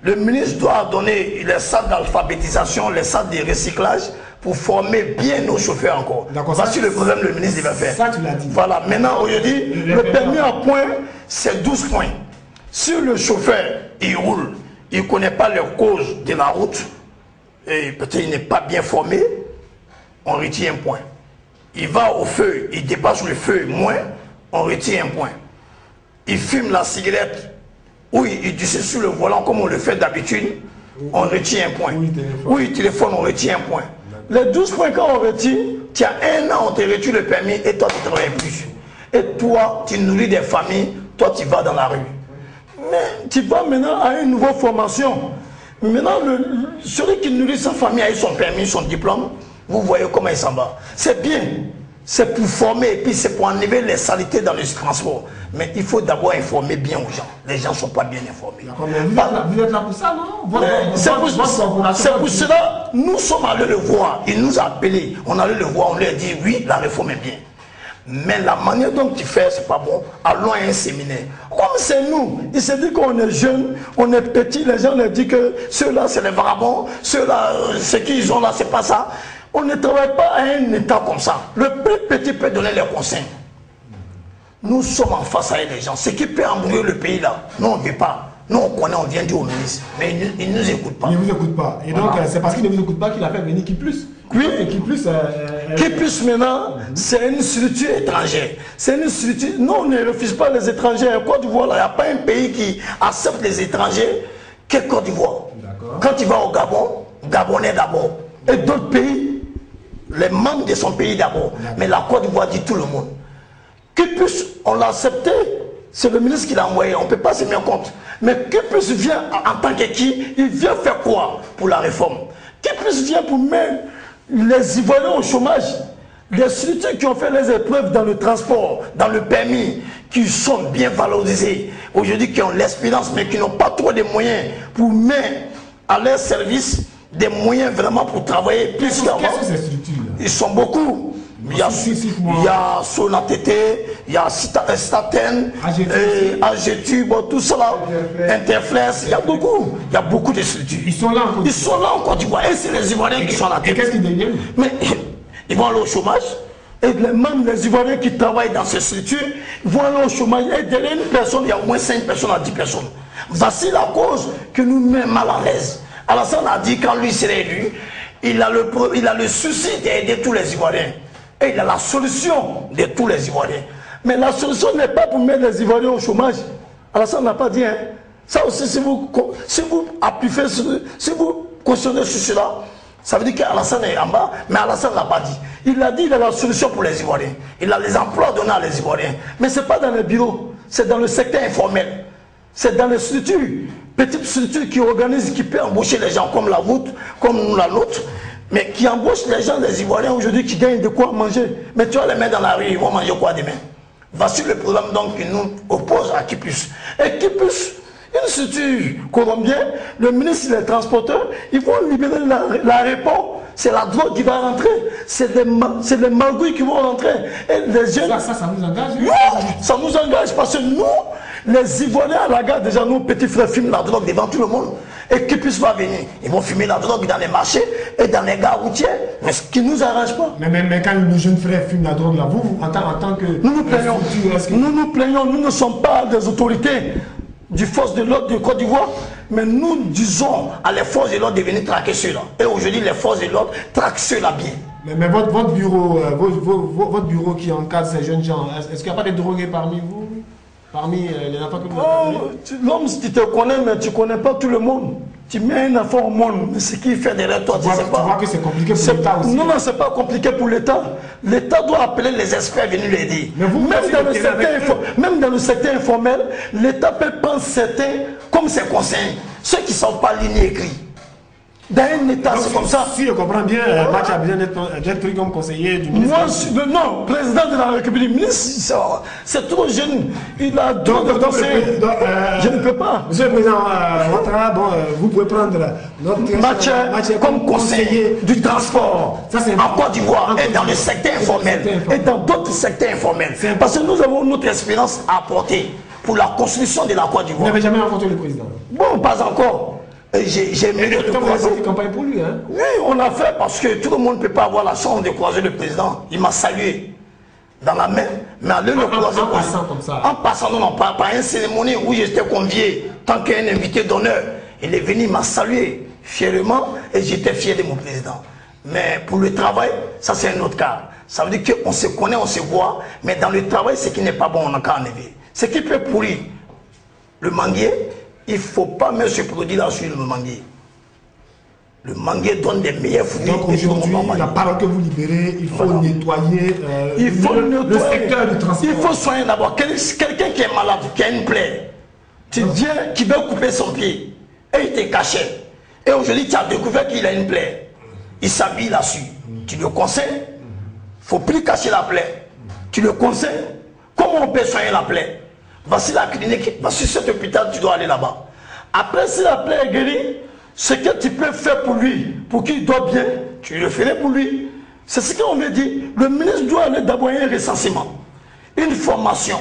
Le ministre doit donner les salles d'alphabétisation, les salles de recyclage pour former bien nos chauffeurs encore. Voici le problème que le ministre va faire. Ça, tu l'as dit. Voilà, maintenant, aujourd'hui, le permis à point, c'est 12 points. Si le chauffeur, il roule, il ne connaît pas les causes de la route, et peut-être il n'est pas bien formé, on retire un point. Il va au feu, il dépasse le feu moins, on retire un point. Il fume la cigarette, ou il dit sur le volant comme on le fait d'habitude, on retire un point. Ou il téléphone, on retire un point. Les 12 points quand on retire, tu as 1 an, on te retire le permis et toi tu ne travailles plus. Et toi, tu nourris des familles, toi tu vas dans la rue. Mais tu vas maintenant à une nouvelle formation. Maintenant, celui qui nourrit sa famille avec son permis, son diplôme, vous voyez comment il s'en va. C'est bien. C'est pour former et puis c'est pour enlever les saletés dans le transport. Mais il faut d'abord informer bien aux gens. Les gens ne sont pas bien informés. Vous êtes là pour ça, non? C'est pour cela, nous sommes allés le voir. Il nous a appelés. On allait le voir, on lui a dit oui, la réforme est bien. Mais la manière dont tu fais, c'est pas bon. Allons à un séminaire. Comme c'est nous, il se dit qu'on est jeunes, on est petits, les gens leur disent que ceux-là, c'est les vagabonds, ceux-là, ce qu'ils ont là, c'est pas ça. On ne travaille pas à un état comme ça. Le plus petit peut donner les conseils. Nous sommes en face à les gens. Ce qui peut embrouiller le pays là, nous on ne veut pas. Nous on connaît, on vient dire au ministre. Mais il ne nous écoute pas. Il ne vous écoute pas. Et donc c'est parce qu'il ne vous écoute pas qu'il a fait venir Qui Plus. Oui. Et Qui Plus. Qui Plus maintenant, c'est une structure étrangère. C'est une structure. Nous on ne refuse pas les étrangers. En Côte d'Ivoire, il n'y a pas un pays qui accepte les étrangers que Côte d'Ivoire. Quand tu vas au Gabon, Gabonais d'abord. Et d'autres pays, les membres de son pays d'abord. Mais la Côte d'Ivoire dit tout le monde. Qui Plus, on l'a accepté. C'est le ministre qui l'a envoyé. On ne peut pas se mettre en compte. Mais Qui Plus vient en tant que qui? Il vient faire quoi pour la réforme? Qui Plus vient pour mettre les Ivoiriens au chômage? Les structures qui ont fait les épreuves dans le transport, dans le permis, qui sont bien valorisées, aujourd'hui qui ont l'expérience, mais qui n'ont pas trop de moyens pour mettre à leur service des moyens vraiment pour travailler plus qu'avant. Qu'est-ce que ces structures-là? Ils sont beaucoup. Il y a Sonatété, il y a Staten, AGTube, tout cela, Interflex, il y a beaucoup de structures. Ils sont là en Côte d'Ivoire. Ils sont là en Côte d'Ivoire et c'est les Ivoiriens qui sont là. Et qu'est-ce qu'ils deviennent? Mais ils vont aller au chômage. Et même les Ivoiriens qui travaillent dans ces structures vont aller au chômage. Et derrière une personne, il y a au moins 5 personnes à 10 personnes. Voici la cause que nous met mal à l'aise. Alassane a dit quand lui serait élu, il a le souci d'aider tous les Ivoiriens. Et il a la solution de tous les Ivoiriens. Mais la solution n'est pas pour mettre les Ivoiriens au chômage. Alassane n'a pas dit. Hein. Ça aussi, si vous appuyez, si vous cautionnez sur cela, ça veut dire qu'Alassane est en bas, mais Alassane ne l'a pas dit. Il a dit qu'il a la solution pour les Ivoiriens. Il a les emplois donnés à les Ivoiriens. Mais ce n'est pas dans les bureaux, c'est dans le secteur informel. C'est dans les structures, petites structures qui organisent, qui peuvent embaucher les gens comme la vôtre, comme nous la nôtre, mais qui embauchent les gens des Ivoiriens aujourd'hui qui gagnent de quoi manger. Mais tu vas les mettre dans la rue, ils vont manger quoi demain? Voici le problème donc qui nous oppose à Qui Plus. Et Qui Plus, une structure colombienne, le ministre des Transporteurs, ils vont libérer la réponse. C'est la drogue qui va rentrer. C'est les magouilles qui vont rentrer. Et les jeunes... Ça nous engage? Oui, ça nous engage. parce que nous, les Ivoiriens à la gare, déjà, nos petits frères fument la drogue devant tout le monde. Et qu'ils puissent pas venir. Ils vont fumer la drogue dans les marchés et dans les gares routières. Mais ce qui ne nous arrange pas. Mais quand le jeune frère fume la drogue là, vous, en tant que... Nous nous plaignons, nous ne sommes pas des autorités du force de l'ordre de Côte d'Ivoire, mais nous disons à les forces de l'ordre de venir traquer ceux-là. Et aujourd'hui, les forces de l'ordre traquent ceux-là bien. Mais votre bureau, votre bureau qui encadre ces jeunes gens, est-ce qu'il n'y a pas des drogués parmi vous? Parmi les enfants que vous avez? L'homme, si tu te connais, mais tu ne connais pas tout le monde. Tu mets un enfant au monde, mais ce qui fait derrière toi, tu ne sais pas. Tu vois que c'est compliqué pour l'État aussi. Non, ce n'est pas compliqué pour l'État. L'État doit appeler les experts à venir l'aider. Même dans le secteur informel, l'État peut prendre certains comme ses conseils. Ceux qui ne sont pas lignés écrits. Dans un État, c'est comme ça. Si je comprends bien, Match a besoin d'être pris comme conseiller du ministre. Moi, non, président de la République, ministre, c'est trop jeune. Il a deux conseillers. Je ne peux pas. Monsieur le Président Ouattara, vous pouvez prendre notre Match comme conseiller du transport en Côte d'Ivoire et dans le secteur informel et dans d'autres secteurs informels. Parce que nous avons notre expérience à apporter pour la construction de la Côte d'Ivoire. Vous n'avez jamais rencontré le président? Bon, pas encore. J'ai mis le président. Campagne pour lui, hein? Oui, on l'a fait parce que tout le monde ne peut pas avoir la chance de croiser le président. Il m'a salué dans la main, mais aller le croiser en passant comme ça. En passant, non, pas une cérémonie où j'étais convié tant qu'un invité d'honneur. Il est venu, il m'a salué fièrement et j'étais fier de mon président. Mais pour le travail, ça c'est un autre cas. Ça veut dire qu'on se connaît, on se voit, mais dans le travail, ce qui n'est pas bon, on n'a qu'à enlever. Ce qui peut pourrir le manguier, il ne faut pas mettre ce produit-là sur le manguier. Le manguier donne des meilleurs fruits. Donc aujourd'hui, la parole que vous libérez, il faut nettoyer le secteur du transport. Il faut soigner d'abord. Quelqu'un qui est malade, qui a une plaie, tu viens, qui veut couper son pied, et il te cachait. Et aujourd'hui, tu as découvert qu'il a une plaie. Il s'habille là-dessus. Tu le conseilles, il ne faut plus cacher la plaie. Tu le conseilles. Comment on peut soigner la plaie? Voici la clinique, voici cet hôpital, tu dois aller là-bas. Après, si la plaie est guérie, ce que tu peux faire pour lui, pour qu'il doit bien, tu le ferais pour lui. C'est ce qu'on me dit. Le ministre doit aller d'abord un recensement, une formation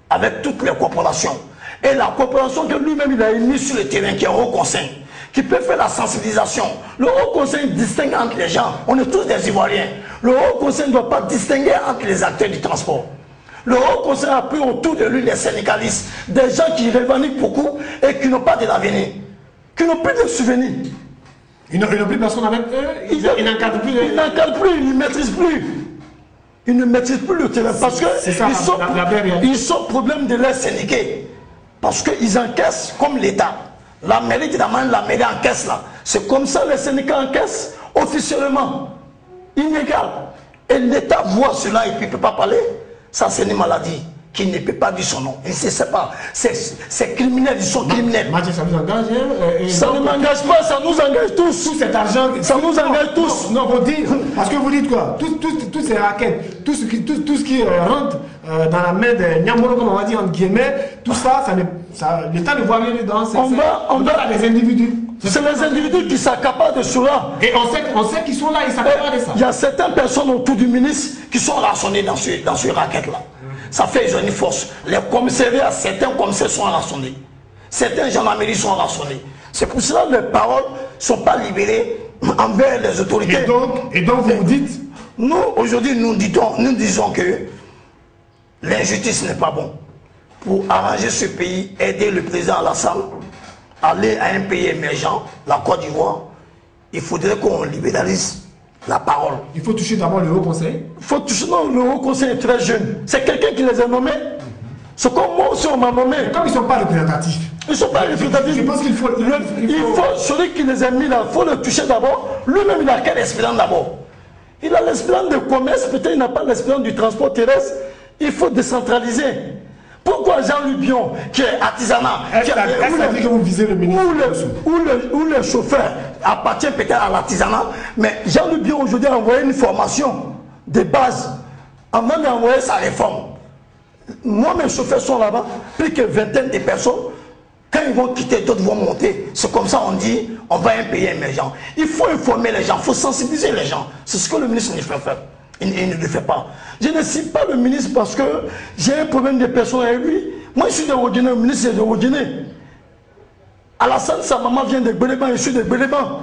avec toutes les corporations. Et la corporation que lui-même il a mis sur le terrain, qui est un haut conseil, qui peut faire la sensibilisation. Le haut conseil distingue entre les gens. On est tous des Ivoiriens. Le haut conseil ne doit pas distinguer entre les acteurs du transport. Le haut conseil a pris autour de lui les syndicalistes, des gens qui revendiquent beaucoup et qui n'ont pas de l'avenir, qui n'ont plus de souvenirs. Ils n'ont plus personne avec eux, ils n'encadrent plus. Ils n'encadrent plus, ils ne maîtrisent plus. Ils ne maîtrisent plus le terrain parce qu'ils sont problème de leur syndiqués. Parce qu'ils encaissent comme l'État. La mairie, la mairie encaisse là. C'est comme ça les syndicats encaissent officiellement. Inégal. Et l'État voit cela et puis il ne peut pas parler. Ça, c'est une maladie qui ne peut pas dire son nom. Il ne sait pas. C'est criminel, ils sont criminels. Mathieu, ça vous engage? Ça ne m'engage pas, ça nous engage tous. Tout cet argent. Ça nous engage tous. Non, vous dites, parce que vous dites quoi? Toutes ces raquettes, tout ce qui rentre dans la main des Nyamoro, comme on va dire entre guillemets, tout ça, l'État ne voit rien dedans. On va des individus. C'est les individus qui s'accaparent de cela. Et on sait qu'ils sont là, ils s'accaparent de ça. Il y a certaines personnes autour du ministre qui sont rançonnées dans ce racket-là. Ça fait une force. Les commissariats, certains commissaires sont rançonnés. Certains gendarmeries sont rançonnés. C'est pour cela que les paroles ne sont pas libérées envers les autorités. Et donc vous dites? Nous, aujourd'hui, nous disons que l'injustice n'est pas bon. Pour arranger ce pays, aider le président Alassane, aller à un pays émergent, la Côte d'Ivoire, il faudrait qu'on libéralise la parole. Il faut toucher d'abord le Haut Conseil. Non, le Haut Conseil est très jeune. C'est quelqu'un qui les a nommés. C'est comme moi aussi on m'a nommé. Mais comme ils ne sont pas représentatifs. Ils ne sont pas représentatifs. Je pense qu'il faut... Celui qui les a mis là, il faut le toucher d'abord. Lui-même, il a quelle espérance d'abord? Il a l'espérance de commerce, peut-être il n'a pas l'espérance du transport terrestre. Il faut décentraliser. Pourquoi Jean-Luc Bion, qui est artisanat, que vous visez le ministre ou le chauffeur appartient peut-être à l'artisanat, mais Jean-Luc Bion aujourd'hui a envoyé une formation de base avant d'envoyer sa réforme. Moi, mes chauffeurs sont là-bas, plus que vingtaine de personnes. Quand ils vont quitter, d'autres vont monter. C'est comme ça on dit, on va à un pays émergent. Il faut informer les gens, il faut sensibiliser les gens. C'est ce que le ministre ne fait pas. Il ne le fait pas. Je ne cite pas le ministre parce que j'ai un problème de personne avec lui. Moi, je suis de Rodiné, le ministre est de Rodiné. Alassane, sa maman vient de Béléban, je suis de Béléban.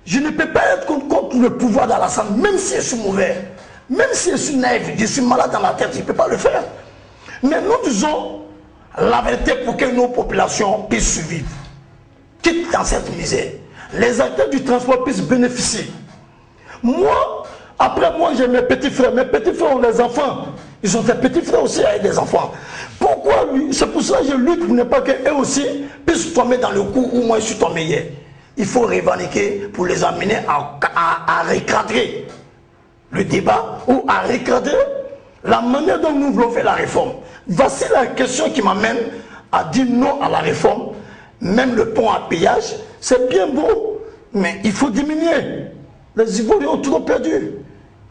Je ne peux pas être contre le pouvoir d'Alassane, même si je suis mauvais, même si je suis naïf, je suis malade dans la tête, je ne peux pas le faire. Mais nous disons la vérité pour que nos populations puissent survivre. Quitte dans cette misère. Les acteurs du transport puissent bénéficier. Moi, après moi, j'ai mes petits frères. Mes petits frères ont des enfants. Ils ont des petits frères aussi avec des enfants. Pourquoi lui? C'est pour ça que je lutte pour ne pas qu'eux aussi puissent tomber dans le coup où moi je suis tombé hier. Il faut revendiquer pour les amener à recadrer le débat ou à recadrer la manière dont nous voulons faire la réforme. Voici la question qui m'amène à dire non à la réforme. Même le pont à péage, c'est bien beau, mais il faut diminuer. Les Ivoiriens ont trop perdu.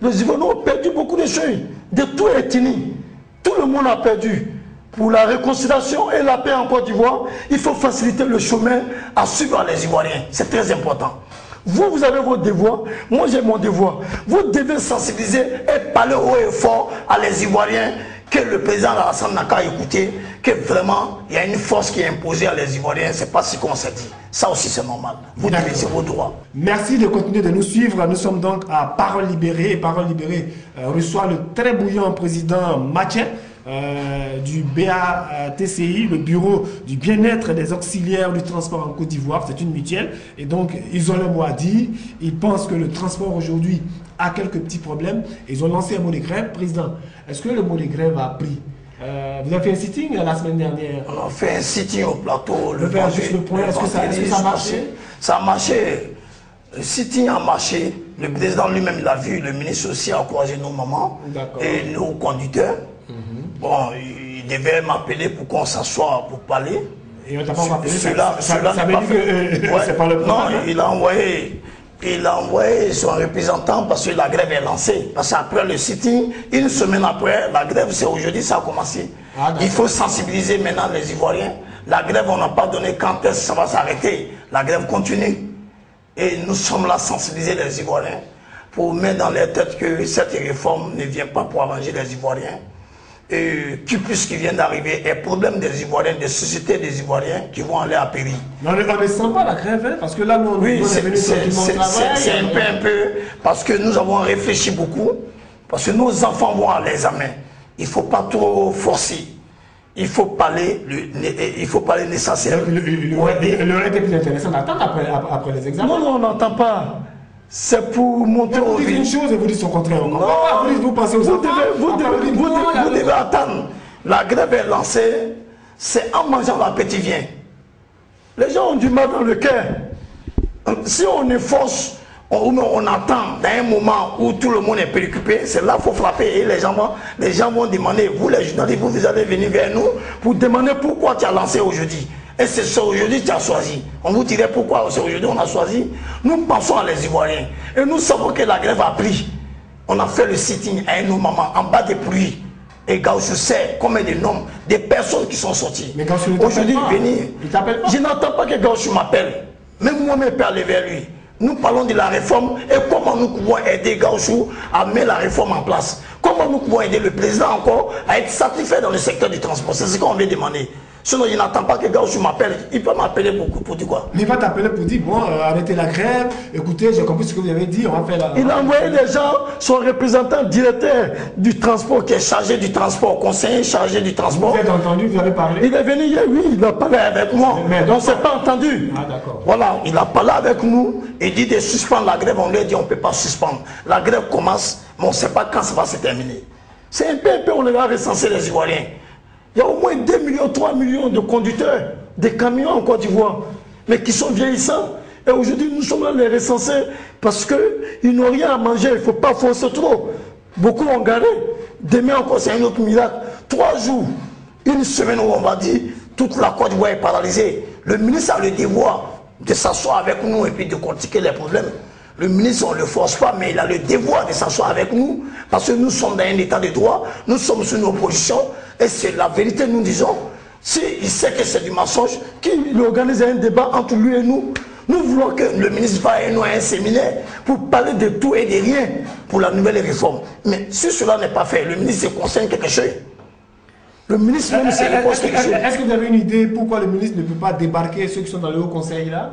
Les Ivoiriens ont perdu beaucoup de choses. De tout est fini. Tout le monde a perdu. Pour la réconciliation et la paix en Côte d'Ivoire, il faut faciliter le chemin à suivre les Ivoiriens. C'est très important. Vous avez vos devoirs, moi j'ai mon devoir. Vous devez sensibiliser et parler haut et fort à les Ivoiriens que le président Alassane n'a qu'à écouter, que vraiment il y a une force qui est imposée à les Ivoiriens. C'est pas ce qu'on s'est dit. Ça aussi c'est normal. Vous devez c'est vos droits. Merci de continuer de nous suivre. Nous sommes donc à Parole Libérée. Et Parole Libérée reçoit le très bouillant président Mathieu. Du BATCI, le bureau du bien-être des auxiliaires du transport en Côte d'Ivoire. C'est une mutuelle et donc ils ont le mot à dire. Ils pensent que le transport aujourd'hui a quelques petits problèmes. Ils ont lancé un mot de grève. Président, est-ce que le mot de grève a pris? Vous avez fait un sitting la semaine dernière? On a fait un sitting au plateau. Le point, est-ce que ça a marché? Ça a marché. Le sitting a marché. Le président lui-même l'a vu. Le ministre aussi a encouragé nos mamans et nos conducteurs. Bon, il devait m'appeler pour qu'on s'assoie pour parler. Et on t'a pas rappelé? Cela n'est pas fait. C'est pas le plan. Non, il a envoyé son représentant parce que la grève est lancée. Parce qu'après le sitting, une semaine après, la grève, c'est aujourd'hui, ça a commencé. Il faut sensibiliser maintenant les Ivoiriens. La grève, on n'a pas donné quand est-ce que ça va s'arrêter. La grève continue. Et nous sommes là sensibiliser les Ivoiriens pour mettre dans leur tête que cette réforme ne vient pas pour arranger les Ivoiriens. Et plus qui vient d'arriver, est problème des Ivoiriens, des sociétés des Ivoiriens qui vont aller à périr. Mais on ne sent pas la grève, hein, parce que là, nous, oui, c'est un peu, parce que nous avons réfléchi beaucoup, parce que nos enfants vont à l'examen. Il ne faut pas trop forcer. Il faut parler l'essentiel. Le aurait été plus intéressant d'attendre après les examens. Non, on n'entend pas. C'est pour monter au rythme. Vous dites une chose et vous dites son contraire. Vous pensez aux enfants. Vous devez attendre. La grève est lancée. C'est en mangeant l'appétit vient. Les gens ont du mal dans le cœur. Si on est force, on attend dans un moment où tout le monde est préoccupé, c'est là qu'il faut frapper et les gens vont demander, vous les journalistes, vous allez venir vers nous pour demander pourquoi tu as lancé aujourd'hui. Et c'est ça aujourd'hui que tu as choisi. On vous dirait pourquoi c'est aujourd'hui on a choisi. Nous pensons à les Ivoiriens. Et nous savons que la grève a pris. On a fait le sitting à un moment en bas des pluies. Et Gauchou sait combien de noms, des personnes qui sont sorties. Mais Gauchou aujourd'hui venir. Il t'appelle pas. Je n'entends pas que Gauchou m'appelle. Même moi-même peux aller vers lui. Nous parlons de la réforme et comment nous pouvons aider Gauchou à mettre la réforme en place. Comment nous pouvons aider le président encore à être satisfait dans le secteur du transport. C'est ce qu'on veut demander. Sinon, je n'attends pas que Gauchou m'appelle. Il peut m'appeler pour dire quoi? Mais il va t'appeler pour dire, bon, arrêtez la grève, écoutez, j'ai compris ce que vous avez dit, on va faire la... Il a envoyé des gens, son représentant directeur du transport, qui est chargé du transport, conseiller chargé du transport. Vous avez entendu, vous avez parlé? Il est venu hier, oui, il a parlé avec moi. Mais on ne s'est pas entendu. Ah, d'accord. Voilà, il a parlé avec nous, il dit de suspendre la grève, on lui a dit on ne peut pas suspendre. La grève commence, mais on ne sait pas quand ça va se terminer. C'est un peu, on va recenser les Ivoiriens. Il y a au moins 2 millions, 3 millions de conducteurs, des camions en Côte d'Ivoire, mais qui sont vieillissants. Et aujourd'hui, nous sommes là les recenser parce qu'ils n'ont rien à manger, il ne faut pas forcer trop. Beaucoup ont garé. Demain encore, c'est un autre miracle. 3 jours, une semaine où on va dire toute la Côte d'Ivoire est paralysée. Le ministre a le devoir de s'asseoir avec nous et puis de critiquer les problèmes. Le ministre, on ne le force pas, mais il a le devoir de s'asseoir avec nous parce que nous sommes dans un état de droit, nous sommes sur nos positions et c'est la vérité, nous disons. S'il sait que c'est du mensonge, qu'il organise un débat entre lui et nous, nous voulons que le ministre va à un séminaire pour parler de tout et de rien pour la nouvelle réforme. Mais si cela n'est pas fait, le ministre se concerne quelque chose. Le ministre même c'est Est-ce que vous avez une idée pourquoi le ministre ne peut pas débarquer ceux qui sont dans le Haut Conseil là?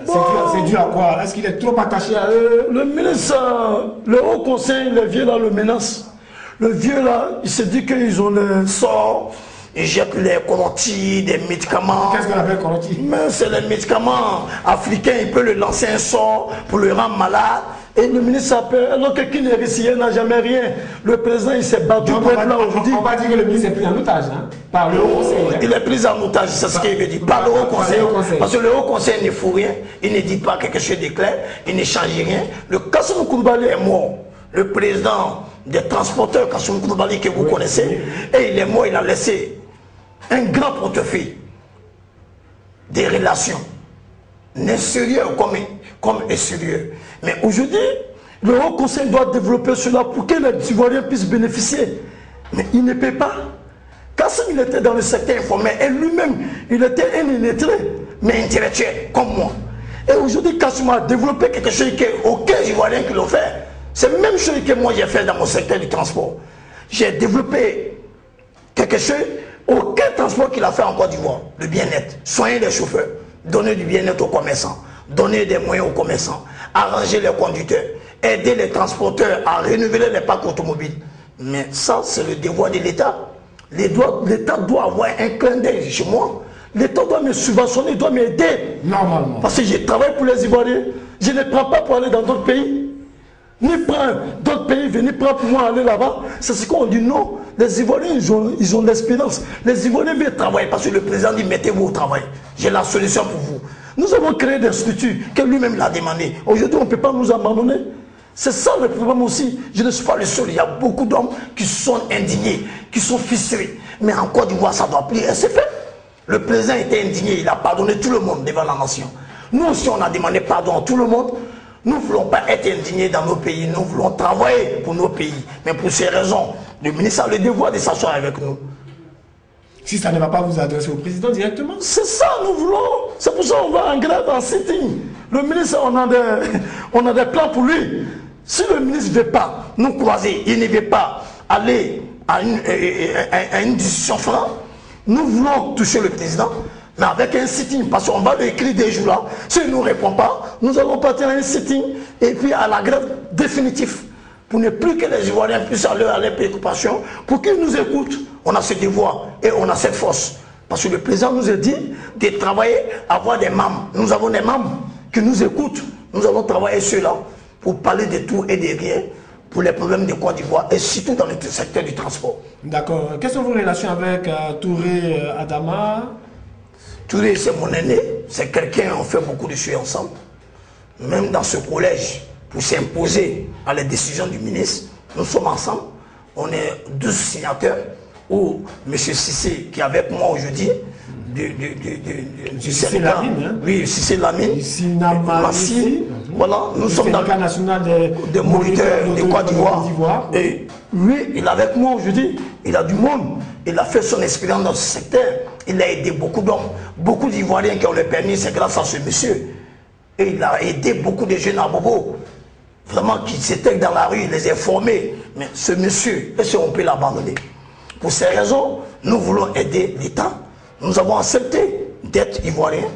C'est dû à quoi? Est-ce qu'il est trop attaché à eux? Le ministre, le Haut Conseil, les vieux là le menace. Le vieux là, il se dit qu'ils ont le sort, ils jettent les corotis, des médicaments. Qu'est-ce qu'on appelle coroti? Mais c'est les médicaments africains, il peut le lancer un sort pour le rendre malade. Et le ministre s'appelle, alors que qui n'est réussi, n'a jamais rien. Le président, il s'est battu pour être là aujourd'hui. On va dire que le ministre est pris en otage, hein, par le Haut Conseil. Hein. Il est pris en otage, c'est ce qu'il veut dire, par le Haut Conseil. Parce que le Haut Conseil ne fout rien, il ne dit pas quelque chose d'éclair, il ne change rien. Le Kassoum Koulibaly est mort. Le président des transporteurs, Kassoum Koulibaly, que vous connaissez, et il est mort, il a laissé un grand portefeuille des relations, n'est sérieux comme est sérieux. Mais aujourd'hui, le Haut Conseil doit développer cela pour que les Ivoiriens puissent bénéficier. Mais il ne peut pas. Kassim, il était dans le secteur informel et lui-même, il était un illettré, mais intellectuel, comme moi. Et aujourd'hui, Kassim a développé quelque chose qu'aucun Ivoirien qui l'a fait. C'est la même chose que moi j'ai fait dans mon secteur du transport. J'ai développé quelque chose, aucun transport qu'il a fait en Côte d'Ivoire. Le bien-être, soigner les chauffeurs, donner du bien-être aux commerçants, donner des moyens aux commerçants, arranger les conducteurs, aider les transporteurs à renouveler les parcs automobiles. Mais ça, c'est le devoir de l'État. L'État doit avoir un clin d'œil chez moi. L'État doit me subventionner, doit m'aider. Normalement. Parce que je travaille pour les Ivoiriens. Je ne prends pas pour aller dans d'autres pays. Ni prendre d'autres pays, venir prendre pour moi aller là-bas. C'est ce qu'on dit non. Les Ivoiriens, ils ont l'espérance. Les Ivoiriens veulent travailler parce que le président dit mettez-vous au travail. J'ai la solution pour vous. Nous avons créé des structures que lui-même l'a demandé. Aujourd'hui, on ne peut pas nous abandonner. C'est ça le problème aussi. Je ne suis pas le seul. Il y a beaucoup d'hommes qui sont indignés, qui sont fistrés. Mais en Côte d'Ivoire, ça doit plier. C'est fait. Le président était indigné. Il a pardonné tout le monde devant la nation. Nous aussi, on a demandé pardon à tout le monde. Nous ne voulons pas être indignés dans nos pays. Nous voulons travailler pour nos pays. Mais pour ces raisons, le ministre a le devoir de s'asseoir avec nous. Si ça ne va pas vous adresser au président directement? C'est ça, nous voulons. C'est pour ça qu'on va en grève, en sitting. Le ministre, on a des plans pour lui. Si le ministre ne veut pas nous croiser, il ne veut pas aller à une discussion franche, nous voulons toucher le président, mais avec un sitting, parce qu'on va lui écrire des jours là. S'il ne nous répond pas, nous allons partir à un sitting et puis à la grève définitive. Pour ne plus que les Ivoiriens puissent aller à leurs préoccupations, pour qu'ils nous écoutent. On a ce devoir et on a cette force. Parce que le président nous a dit de travailler, avoir des membres. Nous avons des membres qui nous écoutent. Nous allons travailler ceux-là pour parler de tout et de rien pour les problèmes de Côte d'Ivoire et surtout dans le secteur du transport. D'accord. Quelles sont vos relations avec Touré Adama? Touré, c'est mon aîné. C'est quelqu'un, on fait beaucoup de choses ensemble. Même dans ce collège, pour s'imposer à la décision du ministre, nous sommes ensemble. On est 12 signataires. Ou M. Sissé, qui est avec moi aujourd'hui, du Sénégal. Oui, Sissé Lamine. Massi. Voilà, nous sommes dans le cas national des moniteurs de Côte d'Ivoire. Et lui, il est avec moi aujourd'hui. Il a du monde. Il a fait son expérience dans ce secteur. Il a aidé beaucoup d'hommes, beaucoup d'Ivoiriens qui ont le permis. C'est grâce à ce monsieur. Et il a aidé beaucoup de jeunes à Bobo. Vraiment, qui s'étaient dans la rue, il les a formés. Mais ce monsieur, est-ce qu'on peut l'abandonner? Pour ces raisons, nous voulons aider l'État. Nous avons accepté d'être Ivoiriens.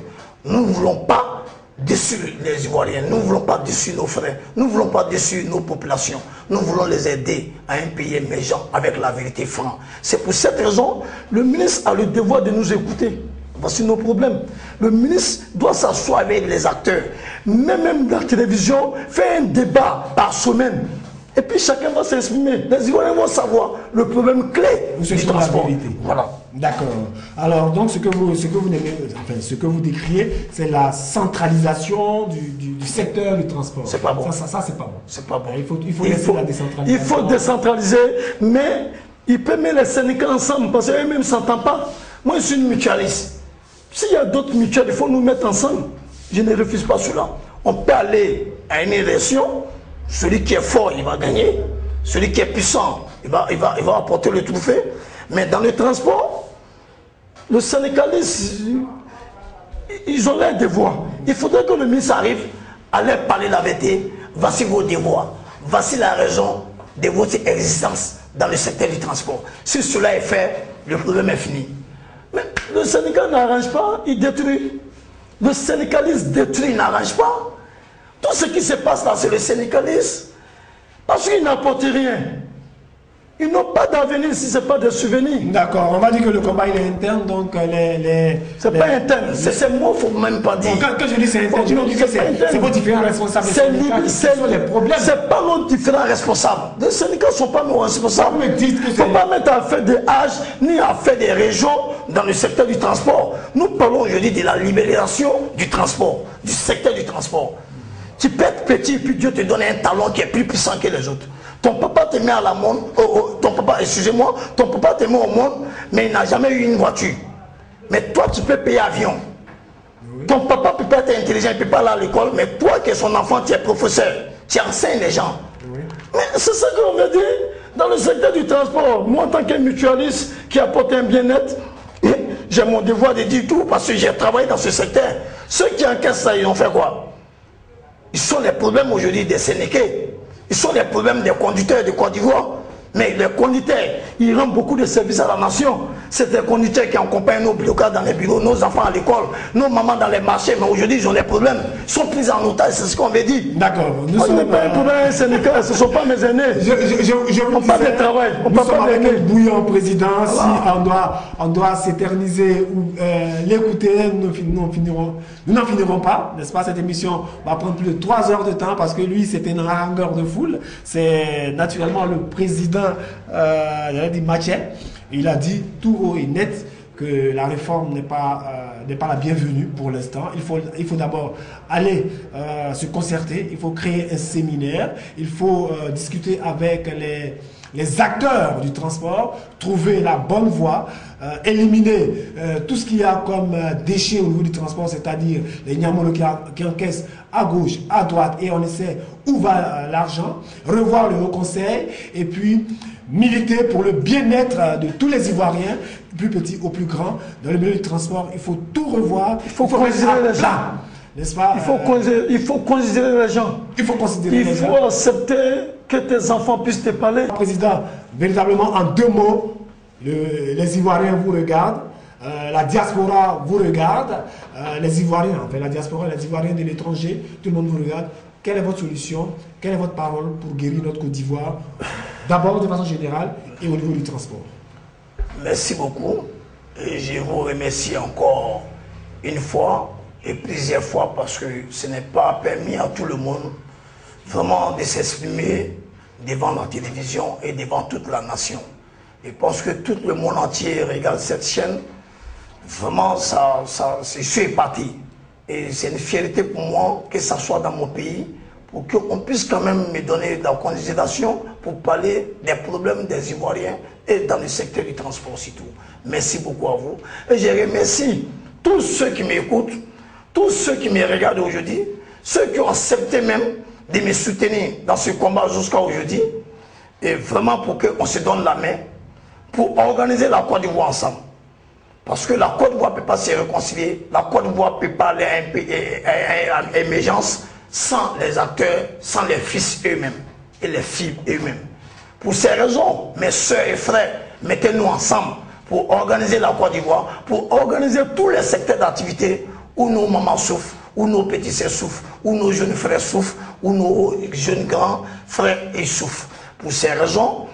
Nous ne voulons pas déçu les Ivoiriens. Nous ne voulons pas déçu nos frères. Nous ne voulons pas déçu nos populations. Nous voulons les aider à un pays émergent avec la vérité franche. C'est pour cette raison, le ministre a le devoir de nous écouter. Voici nos problèmes. Le ministre doit s'asseoir avec les acteurs. Même la télévision fait un débat par semaine. Et puis chacun va s'exprimer. Les Ivoiriens vont savoir le problème clé du transport. Voilà. D'accord. Alors, donc, ce que vous décriez, c'est la centralisation du secteur du transport. C'est pas bon. Ça c'est pas bon. C'est pas bon. Il faut laisser la décentralisation. Il faut décentraliser, mais il peut mettre les syndicats ensemble parce qu'eux-mêmes ne s'entendent pas. Moi, je suis une mutualiste. S'il y a d'autres mutuelles, il faut nous mettre ensemble. Je ne refuse pas cela. On peut aller à une élection. Celui qui est fort, il va gagner. Celui qui est puissant, il va apporter le trophée. Mais dans le transport, le syndicaliste, ils ont l'air devoir. Il faudrait que le ministre arrive à leur parler la vérité. Voici vos devoirs. Voici la raison de votre existence dans le secteur du transport. Si cela est fait, le problème est fini. Mais le syndicat n'arrange pas, il détruit. Le syndicaliste détruit, il n'arrange pas. Tout ce qui se passe là, c'est le syndicaliste. Parce qu'il n'apporte rien. Ils n'ont pas d'avenir si ce n'est pas des souvenirs. D'accord, on va dire que le combat il est interne, donc c'est pas interne, c'est moi, il ne faut même pas dire. Quand je dis c'est interne, je dis que c'est vos différents responsables. C'est pas nos différents responsables. Les syndicats ne sont pas nos responsables. Il ne faut pas mettre à faire des âges ni à faire des régions dans le secteur du transport. Nous parlons aujourd'hui de la libération du transport, du secteur du transport. Tu peux être petit, puis Dieu te donne un talon qui est plus puissant que les autres. Ton papa te met à la monde, ton papa te met au monde, mais il n'a jamais eu une voiture. Mais toi, tu peux payer avion. Oui. Ton papa peut pas être intelligent, il ne peut pas aller à l'école, mais toi qui es son enfant, tu es professeur, tu enseignes les gens. Oui. Mais c'est ça qu'on me dit dans le secteur du transport. Moi, en tant que mutualiste qui apporte un bien-être, j'ai mon devoir de dire tout parce que j'ai travaillé dans ce secteur. Ceux qui encaissent ça, ils ont fait quoi? Ils sont les problèmes aujourd'hui des Sénégalais. Ils sont les problèmes des conducteurs de Côte d'Ivoire. Mais les conducteurs, ils rendent beaucoup de services à la nation. C'est des conducteurs qui accompagnent nos blocages dans les bureaux, nos enfants à l'école, nos mamans dans les marchés. Mais aujourd'hui, ils ont des problèmes. Ils sont pris en otage, c'est ce qu'on veut dire. D'accord. On n'est pas un problème syndical, ce ne sont pas mes aînés. On parle de travail. On parle pas avec un bouillon président. Voilà. Si on doit s'éterniser ou l'écouter, nous n'en finirons pas. N'est-ce pas? Cette émission va prendre plus de 3 heures de temps parce que lui, c'était une harangueur de foule. C'est naturellement le président. Il a dit Mathieu, il a dit tout haut et net que la réforme n'est pas la bienvenue pour l'instant. Il faut d'abord aller se concerter, il faut créer un séminaire, il faut discuter avec les acteurs du transport, trouver la bonne voie, éliminer tout ce qu'il y a comme déchets au niveau du transport, c'est-à-dire les Niamolos qui encaissent à gauche, à droite, et on essaie où va l'argent, revoir le Haut Conseil, et puis militer pour le bien-être de tous les Ivoiriens, du plus petit au plus grand. Dans le milieu du transport, il faut tout revoir. Il faut considérer les gens. N'est-ce pas? Il faut considérer les gens. Il faut considérer les gens. Il faut accepter que tes enfants puissent te parler. Président, véritablement, en 2 mots, les Ivoiriens vous regardent, la diaspora vous regarde, les Ivoiriens, enfin la diaspora, les Ivoiriens de l'étranger, tout le monde vous regarde. Quelle est votre solution? Quelle est votre parole pour guérir notre Côte d'Ivoire? D'abord de façon générale et au niveau du transport. Merci beaucoup. Et je vous remercie encore une fois et plusieurs fois parce que ce n'est pas permis à tout le monde vraiment de s'exprimer devant la télévision et devant toute la nation. Et parce que tout le monde entier regarde cette chaîne, vraiment je suis épaté. Et c'est une fierté pour moi que ça soit dans mon pays, pour qu'on puisse quand même me donner de la considération pour parler des problèmes des Ivoiriens et dans le secteur du transport surtout. Merci beaucoup à vous. Et je remercie tous ceux qui m'écoutent, tous ceux qui me regardent aujourd'hui, ceux qui ont accepté même de me soutenir dans ce combat jusqu'à aujourd'hui, et vraiment pour qu'on se donne la main, pour organiser la Côte d'Ivoire ensemble. Parce que la Côte d'Ivoire ne peut pas se réconcilier, la Côte d'Ivoire ne peut pas aller à l'émergence sans les acteurs, sans les fils eux-mêmes et les filles eux-mêmes. Pour ces raisons, mes soeurs et frères, mettez-nous ensemble pour organiser la Côte d'Ivoire, pour organiser tous les secteurs d'activité où nos mamans souffrent, où nos petits sœurs souffrent, où nos jeunes frères souffrent, où nos jeunes grands frères souffrent. Pour ces raisons,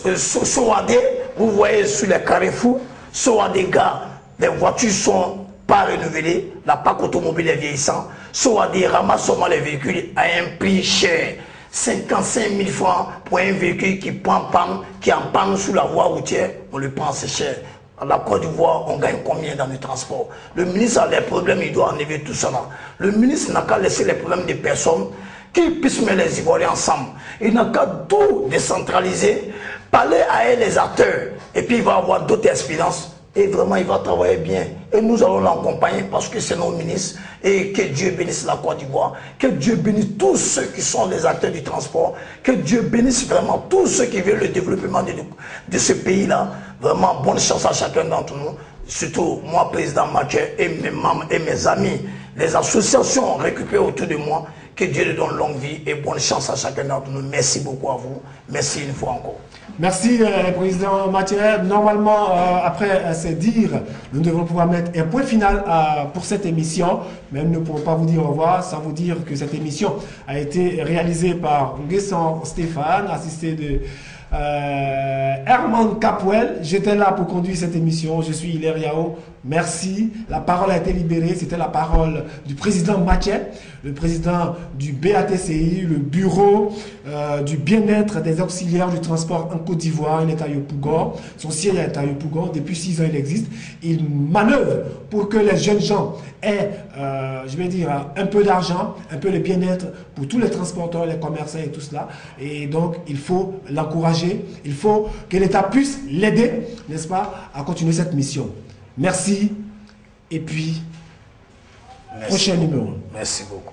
Sowadé, vous voyez sur les carrefours, Sowadé gars, les voitures sont pas renouvelées, la PAC automobile est vieillissant. Sowadé ramasse seulement les véhicules à un prix cher. 55 000 francs pour un véhicule qui est en panne sous la voie routière, on le prend assez cher. À la Côte d'Ivoire, on gagne combien dans le transport? Le ministre a des problèmes, il doit enlever tout cela. Le ministre n'a qu'à laisser les problèmes des personnes qui puissent mettre les Ivoiriens ensemble. Il n'a qu'à tout décentraliser, parler à eux les acteurs, et puis il va avoir d'autres expériences. Et vraiment, il va travailler bien. Et nous allons l'accompagner parce que c'est nos ministres. Et que Dieu bénisse la Côte d'Ivoire. Que Dieu bénisse tous ceux qui sont les acteurs du transport. Que Dieu bénisse vraiment tous ceux qui veulent le développement de ce pays-là. Vraiment, bonne chance à chacun d'entre nous. Surtout, moi, président Mathieu, et mes membres et mes amis, les associations récupérées autour de moi. Que Dieu lui donne longue vie et bonne chance à chacun d'entre nous. Merci beaucoup à vous. Merci une fois encore. Merci, Président Mathieu. Normalement, après ces dires, nous devons pouvoir mettre un point final pour cette émission. Mais nous ne pourrons pas vous dire au revoir sans vous dire que cette émission a été réalisée par Nguessan Stéphane, assisté de Herman Capwell. J'étais là pour conduire cette émission. Je suis Hilaire Yao. Merci. La parole a été libérée. C'était la parole du président Mathieu, le président du BATCI, le bureau du bien-être des auxiliaires du transport en Côte d'Ivoire. Il est à Yopougon. Son siège est à Yopougon. Depuis 6 ans, il existe. Il manœuvre pour que les jeunes gens aient, je vais dire, un peu d'argent, un peu de bien-être pour tous les transporteurs, les commerçants et tout cela. Et donc, il faut l'encourager. Il faut que l'État puisse l'aider, n'est-ce pas, à continuer cette mission. Merci. Et puis, prochain numéro. Merci beaucoup.